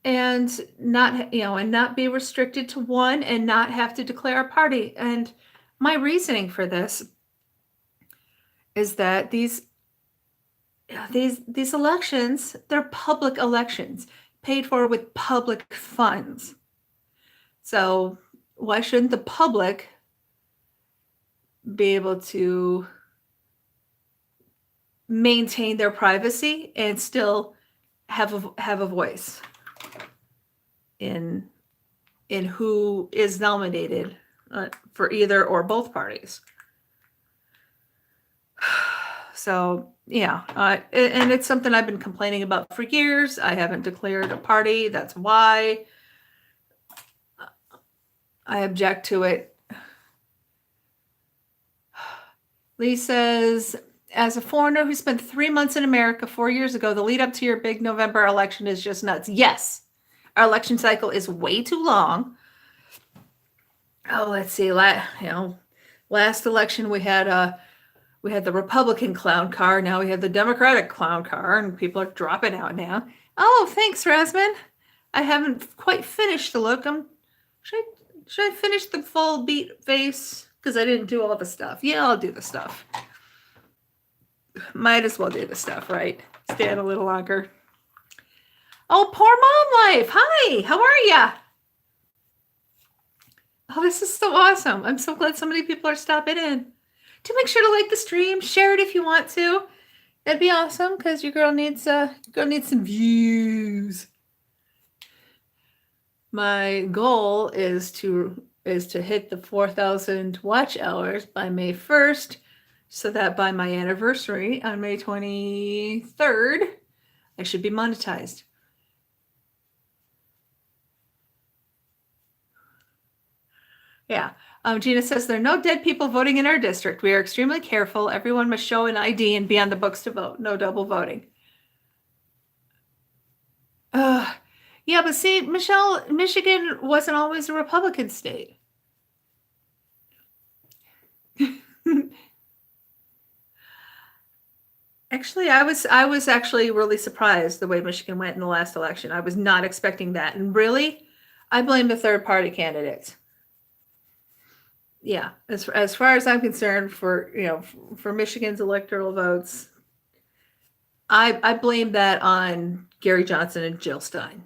and not be restricted to one and not have to declare a party. And my reasoning for this is that these elections, they're public elections paid for with public funds. So why shouldn't the public be able to maintain their privacy and still have a voice in who is nominated for either or both parties? So yeah, and it's something I've been complaining about for years. I haven't declared a party. That's why I object to it. Lee says, as a foreigner who spent 3 months in America 4 years ago, the lead up to your big November election is just nuts. Yes, our election cycle is way too long. Oh, let's see. Last election we had the Republican clown car. Now we have the Democratic clown car, and people are dropping out now. Oh, thanks, Rasmin. I haven't quite finished the look. Should I finish the full beat face? Because I didn't do all the stuff. Yeah, I'll do the stuff. Might as well do the stuff, right? Stand a little longer. Oh, poor mom life. Hi, how are ya? Oh, this is so awesome. I'm so glad so many people are stopping in. Do make sure to like the stream, share it if you want to. That'd be awesome because your girl needs some views. My goal is to hit the 4,000 watch hours by May 1st, so that by my anniversary on May 23rd, I should be monetized. Yeah. Gina says, there are no dead people voting in our district. We are extremely careful. Everyone must show an ID and be on the books to vote. No double voting. Yeah, but see, Michelle, Michigan wasn't always a Republican state. Actually, I was actually really surprised the way Michigan went in the last election. I was not expecting that. And really, I blame the third party candidates. Yeah, as far as I'm concerned, for Michigan's electoral votes, I blame that on Gary Johnson and Jill Stein.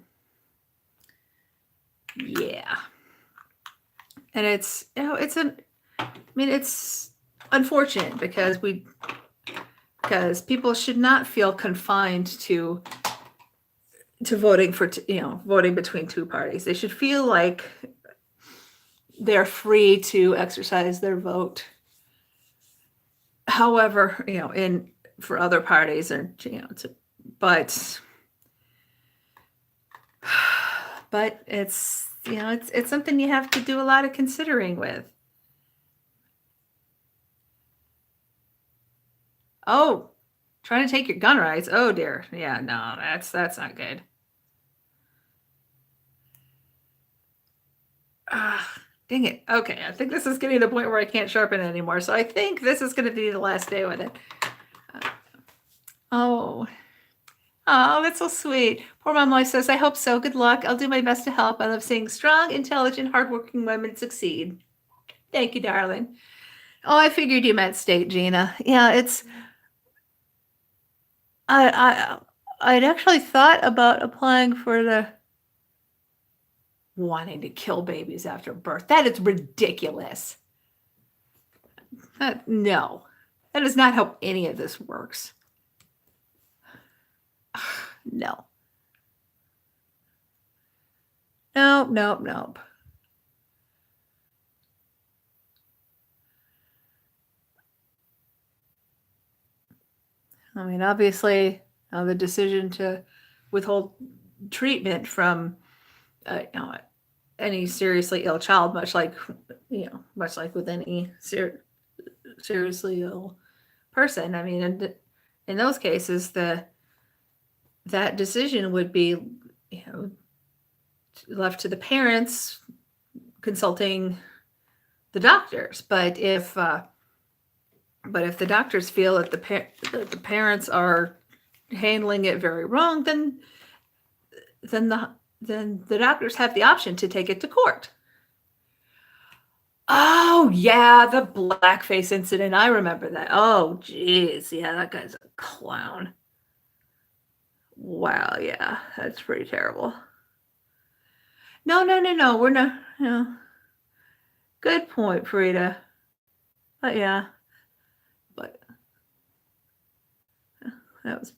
Yeah, and it's unfortunate because people should not feel confined to voting voting between two parties. They should feel like they're free to exercise their vote. However, for other parties, but it's it's something you have to do a lot of considering with. Oh, trying to take your gun rights. Oh dear. Yeah, no, that's not good. Dang it. Okay, I think this is getting to the point where I can't sharpen it anymore. So I think this is going to be the last day with it. Oh, that's so sweet. Poor Mom Life says, I hope so. Good luck. I'll do my best to help. I love seeing strong, intelligent, hardworking women succeed. Thank you, darling. Oh, I figured you meant state, Gina. Yeah, I'd actually thought about applying for the wanting to kill babies after birth. That is ridiculous. No, that is not how any of this works. No. Nope, nope, nope. I mean, obviously, the decision to withhold treatment from any seriously ill child, much like with any seriously ill person. I mean, in those cases, that decision would be, left to the parents consulting the doctors. But if the doctors feel that the parents are handling it very wrong, then the doctors have the option to take it to court. Oh yeah, the blackface incident. I remember that. Oh geez, yeah, that guy's a clown. Wow, yeah, that's pretty terrible. No, no, no, no, we're not. No. Good point, Frida. But yeah, but that was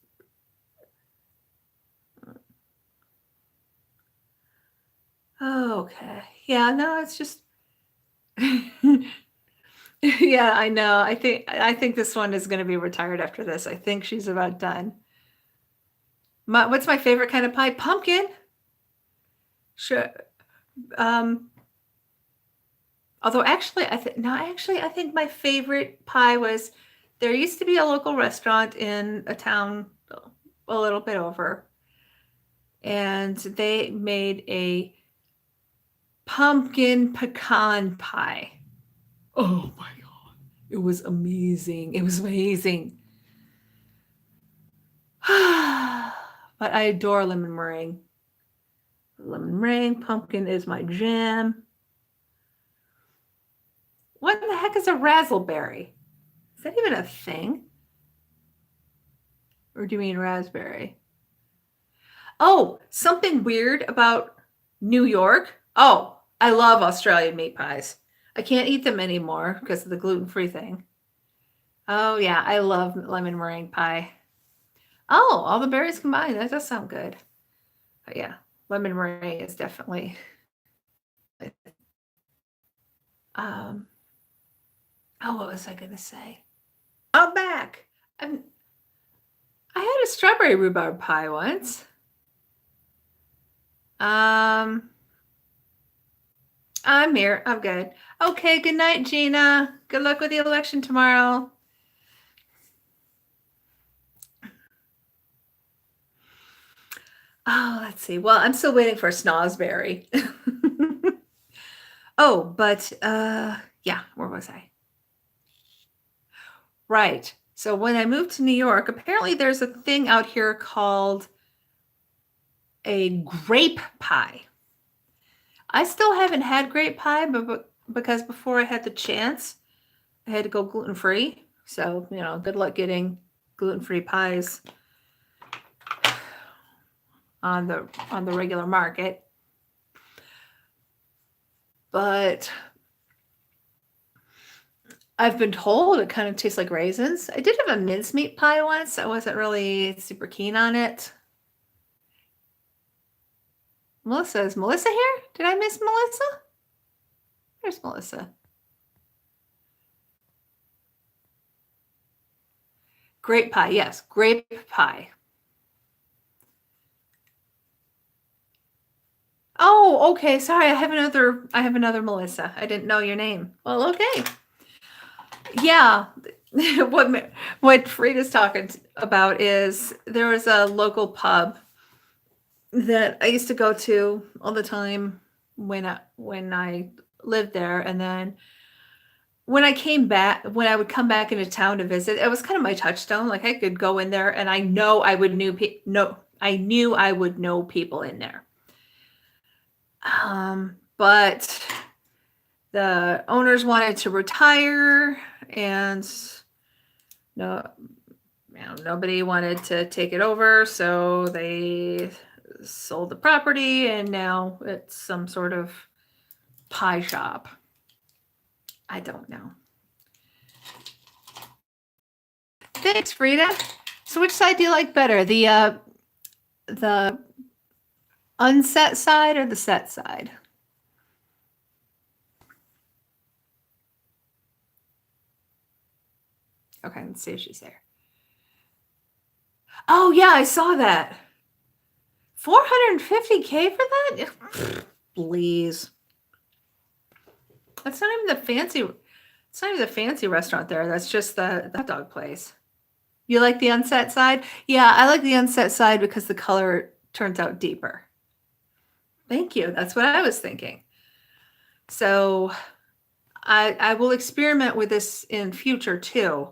okay. Yeah, no, it's just. Yeah, I know. I think this one is going to be retired after this. I think she's about done. What's my favorite kind of pie? Pumpkin. Sure. Um, Although actually, I think my favorite pie was there used to be a local restaurant in a town a little bit over, and they made a pumpkin pecan pie. Oh my god. It was amazing. It was amazing. But I adore lemon meringue. Lemon meringue, pumpkin is my jam. What the heck is a razzleberry? Is that even a thing? Or do you mean raspberry? Oh, something weird about New York. Oh, I love Australian meat pies. I can't eat them anymore because of the gluten-free thing. Oh yeah, I love lemon meringue pie. Oh, all the berries combined. That does sound good. But yeah, lemon meringue is definitely. Um. Oh, what was I gonna say? I'm back. I'm, I had a strawberry rhubarb pie once. Um. I'm here. I'm good. Okay. Good night, Gina. Good luck with the election tomorrow. Oh, let's see. Well, I'm still waiting for a snozberry. Oh, but yeah, where was I? Right. So when I moved to New York, apparently there's a thing out here called a grape pie. I still haven't had grape pie, but because before I had the chance, I had to go gluten free. So, good luck getting gluten free pies on the regular market. But I've been told it kind of tastes like raisins. I did have a mincemeat pie once. I wasn't really super keen on it. Melissa, is Melissa here? Did I miss Melissa? There's Melissa. Grape pie, yes, grape pie. Oh, okay. Sorry, I have another Melissa. I didn't know your name. Well, okay. Yeah. what Frida's talking about is there was a local pub that I used to go to all the time when I lived there, and then when I would come back into town to visit, it was kind of my touchstone. Like I could go in there, and I know I would I knew I would know people in there. But the owners wanted to retire, and no, nobody wanted to take it over, so they sold the property, and now it's some sort of pie shop. I don't know. Thanks, Frida. So which side do you like better? The Unset side or the set side? Okay, let's see if she's there. Oh yeah, I saw that. 450K for that? Please. That's not even the fancy. It's not even the fancy restaurant there. That's just the hot dog place. You like the unset side? Yeah, I like the unset side because the color turns out deeper. Thank you. That's what I was thinking. So I will experiment with this in future too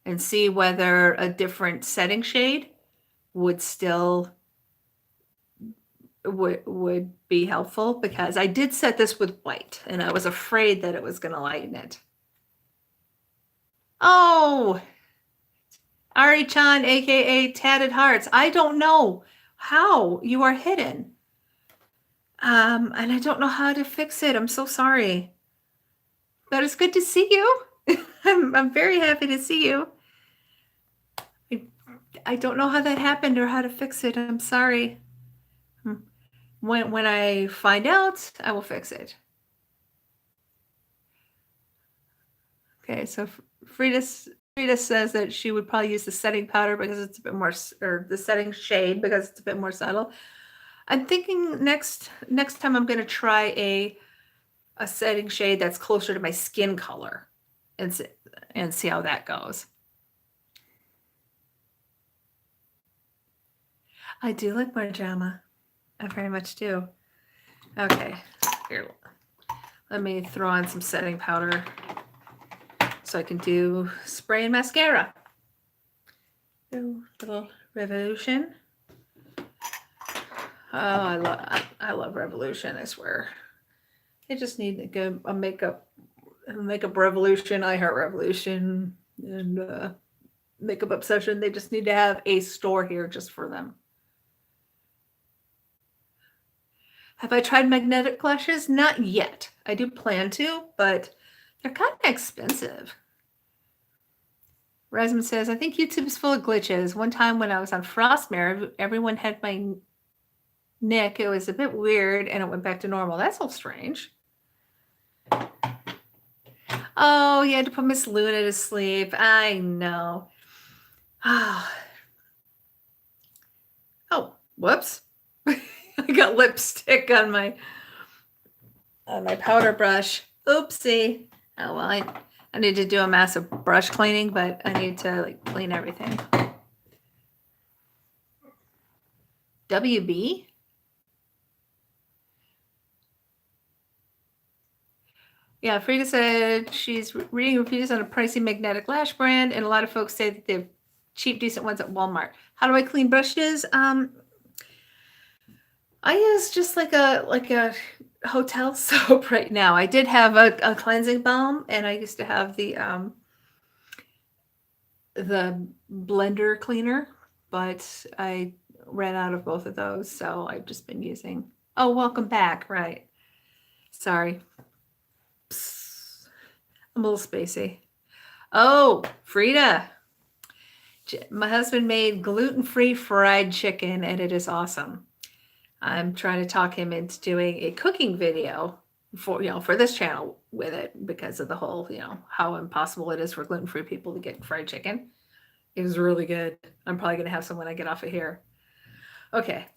and see whether a different setting shade would still would be helpful, because I did set this with white and I was afraid that it was going to lighten it. Oh, Ari-chan, aka Tatted Hearts. I don't know how you are hidden. And I don't know how to fix it. I'm so sorry. But it's good to see you. I'm very happy to see you. I don't know how that happened or how to fix it. I'm sorry. When I find out, I will fix it. Okay, so Frida says that she would probably use the setting powder because it's a bit more, or the setting shade because it's a bit more subtle. I'm thinking next time I'm going to try a setting shade that's closer to my skin color and see how that goes. I do like Marjama. I very much do. Okay, here. Let me throw on some setting powder so I can do spray and mascara. Do a little Revolution. Oh, I love Revolution, I swear. They just need to go a makeup revolution, I Heart Revolution, and Makeup Obsession. They just need to have a store here just for them. Have I tried magnetic lashes? Not yet. I do plan to, but they're kind of expensive. Resman says, I think YouTube's full of glitches. One time when I was on Frostmare, everyone had my nick. It was a bit weird, and it went back to normal. That's all strange. Oh, you had to put Miss Luna to sleep. I know. Oh, whoops. I got lipstick on my powder brush. Oopsie. Oh, well, I need to do a massive brush cleaning, but I need to clean everything. WB? Yeah, Frida said she's reading reviews on a pricey magnetic lash brand, and a lot of folks say that they have cheap, decent ones at Walmart. How do I clean brushes? I use just like a hotel soap right now. I did have a cleansing balm, and I used to have the blender cleaner, but I ran out of both of those, so I've just been using. Oh, welcome back. Right. Sorry. Psst. I'm a little spacey. Oh, Frida. My husband made gluten-free fried chicken, and it is awesome. I'm trying to talk him into doing a cooking video for this channel with it, because of the whole, how impossible it is for gluten-free people to get fried chicken. It was really good. I'm probably going to have some when I get off of here. Okay.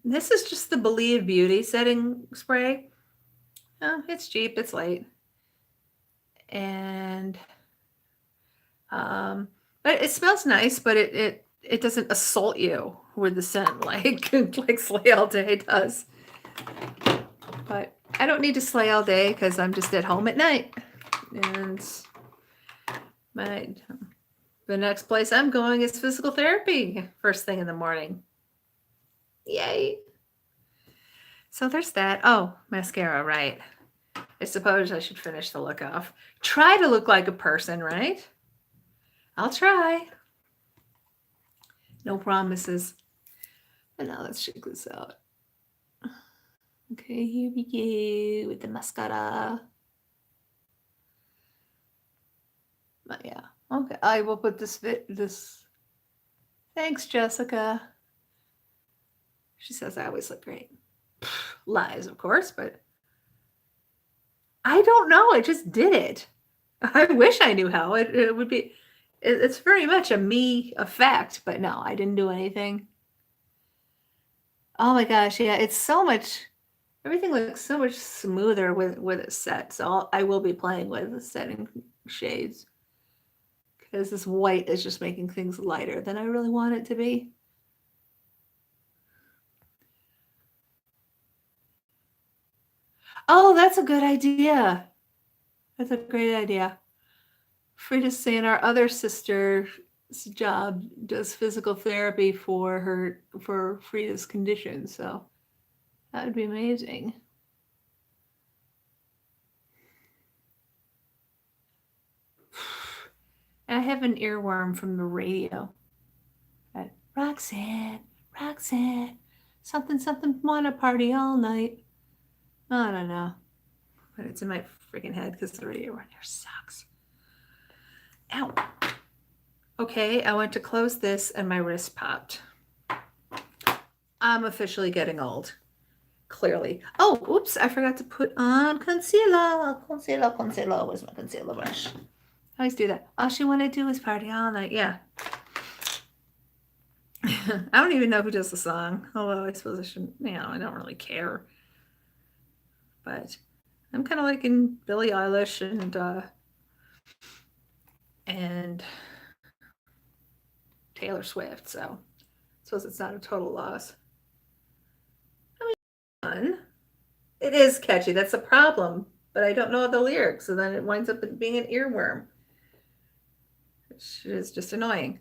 This is just the Believe Beauty setting spray. Oh, it's cheap. It's light. And but it smells nice, but it doesn't assault you with the scent like Slay All Day does. But I don't need to slay all day because I'm just at home at night. And the next place I'm going is physical therapy first thing in the morning. Yay. So there's that. Oh, mascara, right. I suppose I should finish the look off. Try to look like a person, right? I'll try. No promises. And now let's check this out. Okay, here we go with the mascara. Yeah. Okay, I will put this Thanks, Jessica. She says I always look great. Lies, of course, but I don't know. I just did it. I wish I knew how. It would be. It's very much a me effect, but no, I didn't do anything. Oh my gosh, yeah, it's so much. Everything looks so much smoother with it set. So I will be playing with the setting shades because this white is just making things lighter than I really want it to be. Oh, that's a good idea. That's a great idea. Frida's saying our other sister's job does physical therapy for Frida's condition, so that would be amazing. And I have an earworm from the radio. Roxanne, Roxanne, something, something, wanna party all night. I don't know. But it's in my freaking head because the radio around here sucks. Ow. Okay, I went to close this and my wrist popped. I'm officially getting old. Clearly. Oh, oops, I forgot to put on concealer. Concealer. Where's my concealer brush? I always do that. All she want to do is party all night. Yeah. I don't even know who does the song. Although I suppose I shouldn't, I don't really care. But I'm kind of liking Billie Eilish and Taylor Swift, so I suppose it's not a total loss. I mean, fun. It is catchy. That's the problem. But I don't know the lyrics, so then it winds up being an earworm, which is just annoying.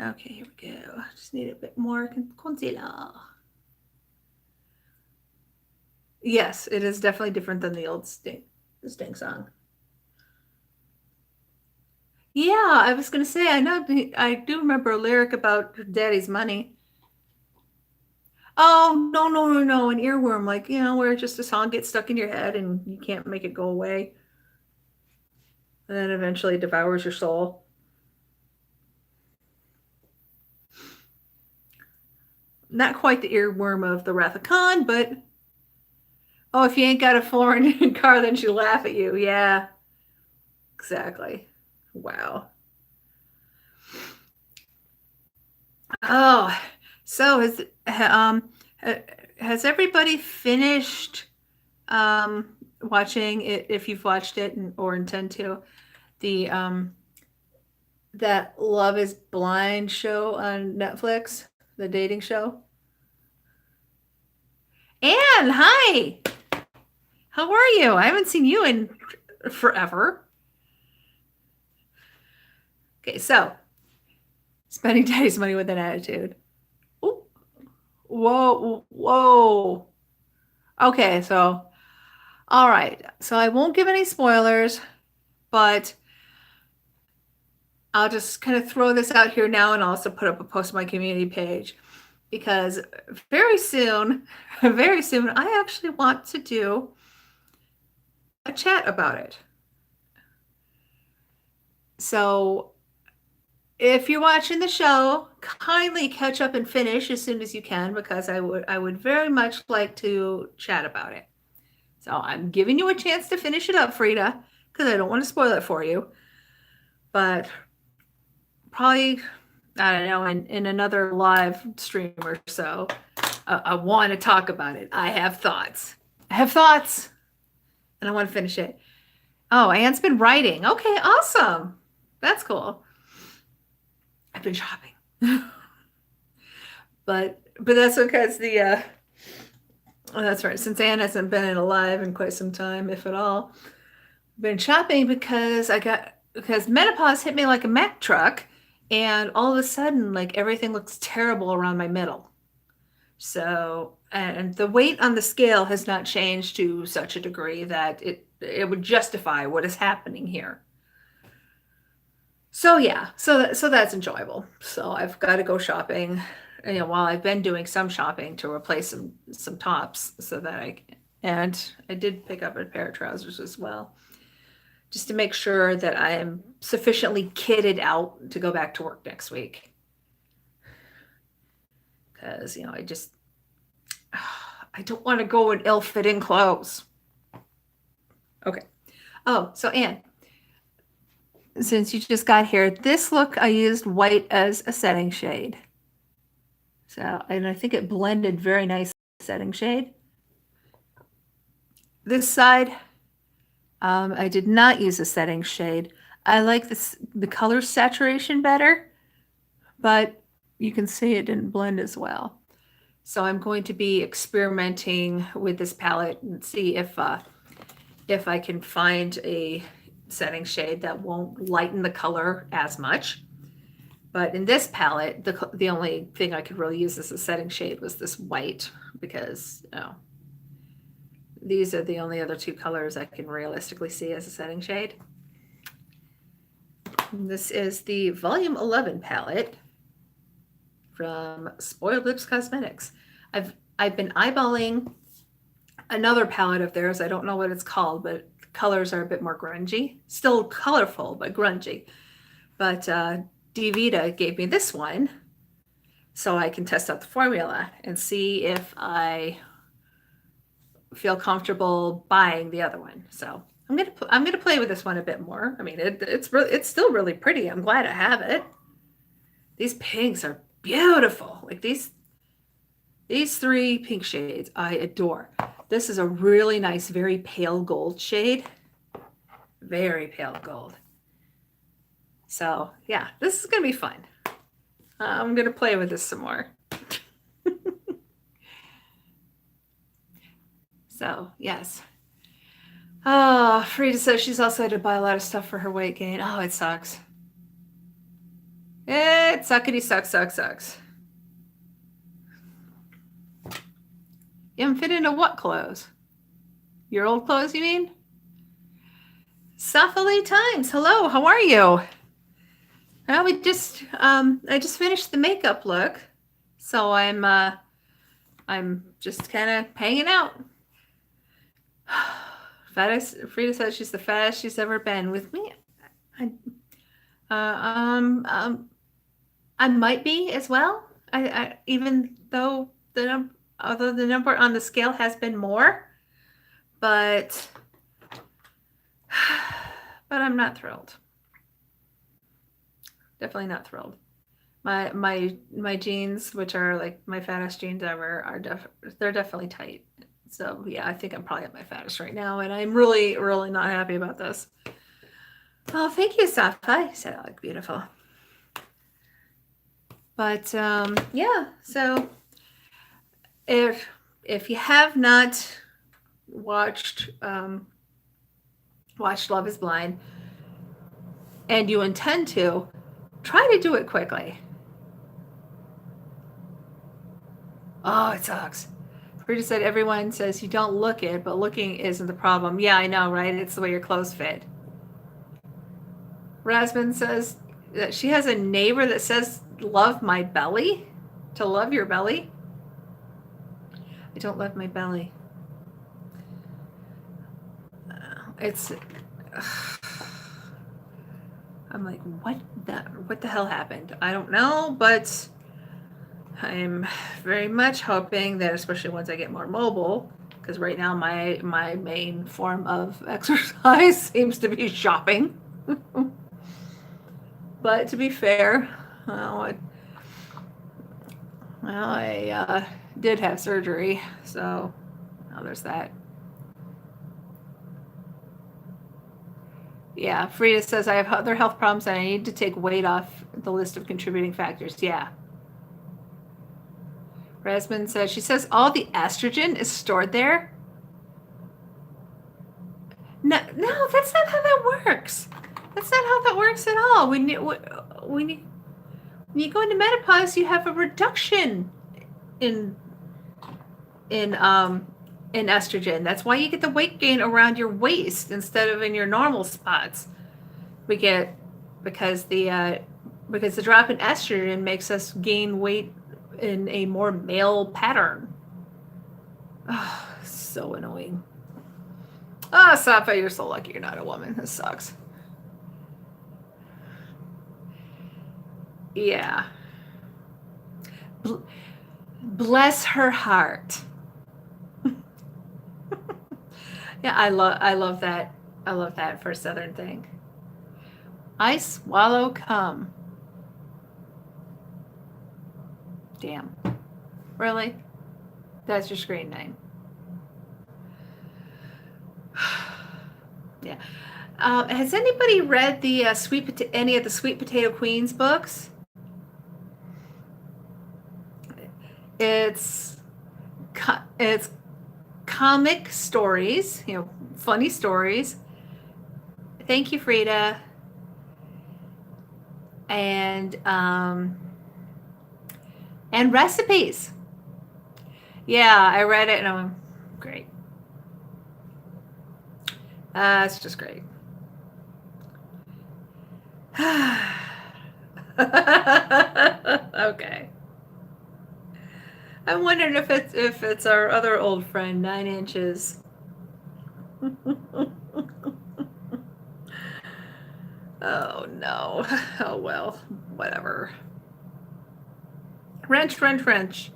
Okay, here we go. Just need a bit more concealer. Yes, it is definitely different than the old Sting song. Yeah, I was gonna say I do remember a lyric about Daddy's money. Oh no, an earworm, like where just a song gets stuck in your head and you can't make it go away, and then eventually devours your soul. Not quite the earworm of the Wrath of Khan, but oh, if you ain't got a foreign car, then she'll laugh at you. Yeah, exactly. Wow. Oh, so has everybody finished watching it, if you've watched it or intend to, the that Love is Blind show on Netflix, the dating show? Anne, hi. How are you? I haven't seen you in forever. Okay, so spending daddy's money with an attitude. Ooh. Whoa. Okay, so all right. So I won't give any spoilers, but I'll just kind of throw this out here now and also put up a post on my community page because very soon, I actually want to do a chat about it. So if you're watching the show, kindly catch up and finish as soon as you can because I would very much like to chat about it. So I'm giving you a chance to finish it up, Frida, because I don't want to spoil it for you. But probably, I don't know, in another live stream or so, I want to talk about it. I have thoughts, and I want to finish it. Oh, Anne's been writing. Okay, awesome. That's cool. I've been shopping. but that's because that's right. Since Anne hasn't been in a live in quite some time, if at all, I've been shopping because menopause hit me like a Mack truck, and all of a sudden, like everything looks terrible around my middle. So, and the weight on the scale has not changed to such a degree that it would justify what is happening here. So yeah, so that's enjoyable. So I've got to go shopping, while I've been doing some shopping to replace some tops so that and I did pick up a pair of trousers as well. just to make sure that I am sufficiently kitted out to go back to work next week. Because, you know, I don't want to go in ill-fitting clothes. Okay. Oh, so Anne, since you just got here, this look I used white as a setting shade. So, and I think it blended very nice setting shade. This side, I did not use a setting shade. I like the color saturation better, but you can see it didn't blend as well. So I'm going to be experimenting with this palette and see if I can find a setting shade that won't lighten the color as much. But in this palette, the only thing I could really use as a setting shade was this white, because these are the only other two colors I can realistically see as a setting shade. And this is the Volume 11 palette from Spoiled Lips Cosmetics. I've been eyeballing another palette of theirs. I don't know what it's called, but the colors are a bit more grungy. Still colorful, but grungy. But Dee Vida gave me this one so I can test out the formula and see if I feel comfortable buying the other one. So I'm gonna play with this one a bit more. I mean, it's still really pretty. I'm glad I have it. These pinks are beautiful. Like these three pink shades I adore. This is a really nice, very pale gold shade. Very pale gold. So yeah, this is gonna be fun. I'm gonna play with this some more. So yes. Oh, Frida says she's also had to buy a lot of stuff for her weight gain. Oh, it sucks. It suckity sucks. You haven't fit into what clothes? Your old clothes, you mean? Safali Times, hello, how are you? Well, I just finished the makeup look, so I'm just kind of hanging out. Fattest, Frida says she's the fattest she's ever been. With me, I might be as well. Even though although the number on the scale has been more, but I'm not thrilled. Definitely not thrilled. My jeans, which are like my fattest jeans ever, they're definitely tight. So yeah, I think I'm probably at my fattest right now, and I'm really, really not happy about this. Oh, thank you, Safi. Said I look beautiful. But yeah, so if you have not watched Love is Blind and you intend to, try to do it quickly. Oh, it sucks. Frida said everyone says you don't look it, but looking isn't the problem. Yeah, I know, right? It's the way your clothes fit. Rasmin says that she has a neighbor that says, love my belly? To love your belly? I don't love my belly. I'm like, what the hell happened? I don't know, but I'm very much hoping that, especially once I get more mobile, because right now my main form of exercise seems to be shopping. But to be fair, I did have surgery, so there's that. Yeah, Frida says I have other health problems and I need to take weight off the list of contributing factors. Yeah. Rasmin says, she says all the estrogen is stored there. No, that's not how that works. That's not how that works at all. When you go into menopause, you have a reduction in estrogen. That's why you get the weight gain around your waist instead of in your normal spots. Because the drop in estrogen makes us gain weight in a more male pattern. Oh, so annoying. Oh, Safa, you're so lucky you're not a woman. This sucks. Yeah. Bless her heart. Yeah, I love that. I love that for a Southern thing. I swallow cum. Damn. Really? That's your screen name. Yeah. Has anybody read the any of the Sweet Potato Queens books? It's comic stories, funny stories. Thank you, Frida. And recipes. Yeah, I read it and I'm great. It's just great. Okay. I'm wondering if it's our other old friend, 9 Inches. Oh no. Oh well, whatever. Wrench.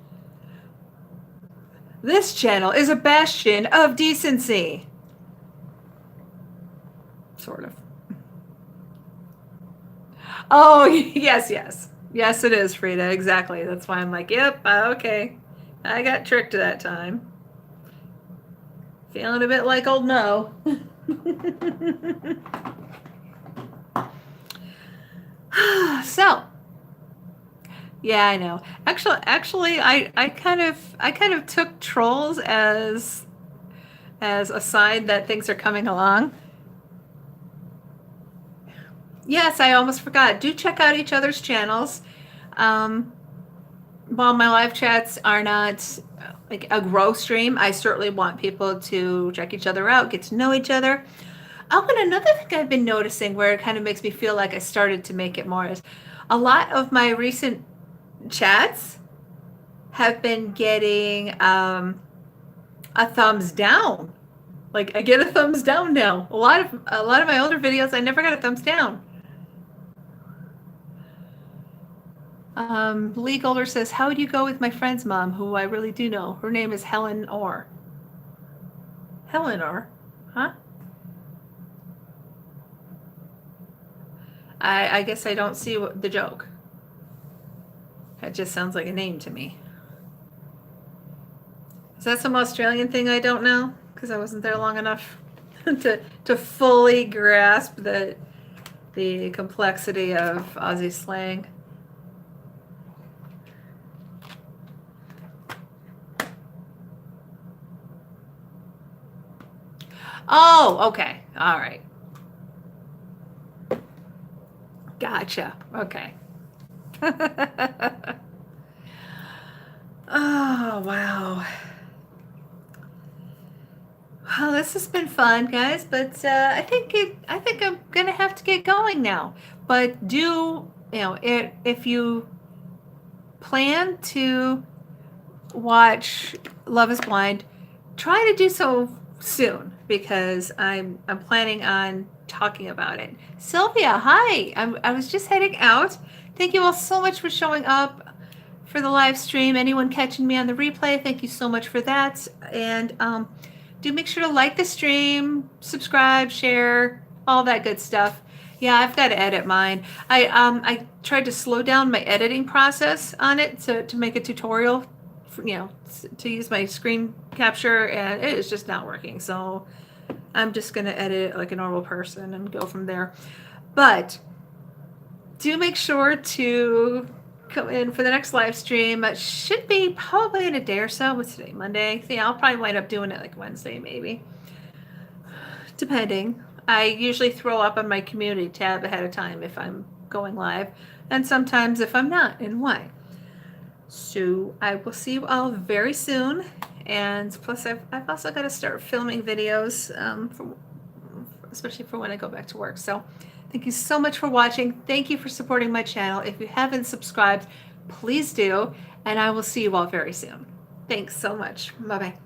This channel is a bastion of decency. Sort of. Oh, yes. Yes, it is, Frida. Exactly. That's why I'm like, yep, okay. I got tricked that time. Feeling a bit like old Mo. So, yeah, I know. Actually, I kind of took trolls as a sign that things are coming along. Yes, I almost forgot. Do check out each other's channels. While my live chats are not like a growth stream, I certainly want people to check each other out, get to know each other. Oh, and another thing I've been noticing where it kind of makes me feel like I started to make it more is a lot of my recent chats have been getting a thumbs down. Like I get a thumbs down now. A lot of my older videos, I never got a thumbs down. Lee Golder says, how would you go with my friend's mom, who I really do know? Her name is Helen Orr. Helen Orr? Huh? I guess I don't see the joke. That just sounds like a name to me. Is that some Australian thing I don't know? Because I wasn't there long enough to fully grasp the complexity of Aussie slang. Oh, okay. All right. Gotcha. Okay. Oh, wow. Well, this has been fun, guys, but I think I'm gonna have to get going now. But if you plan to watch Love is Blind, try to do so soon because I'm planning on talking about it. Sylvia, hi. I was just heading out. Thank you all so much for showing up for the live stream. Anyone catching me on the replay, thank you so much for that. And do make sure to like the stream, subscribe, share, all that good stuff. Yeah, I've got to edit mine. I tried to slow down my editing process on it to make a tutorial, to use my screen capture, and it is just not working. So I'm just going to edit it like a normal person and go from there. But do make sure to come in for the next live stream. It should be probably in a day or so. What's today? Monday? Yeah, I'll probably wind up doing it like Wednesday, maybe. Depending. I usually throw up on my community tab ahead of time if I'm going live, and sometimes if I'm not, and why. So I will see you all very soon. And plus, I've also got to start filming videos, especially for when I go back to work. So thank you so much for watching. Thank you for supporting my channel. If you haven't subscribed, please do. And I will see you all very soon. Thanks so much. Bye-bye.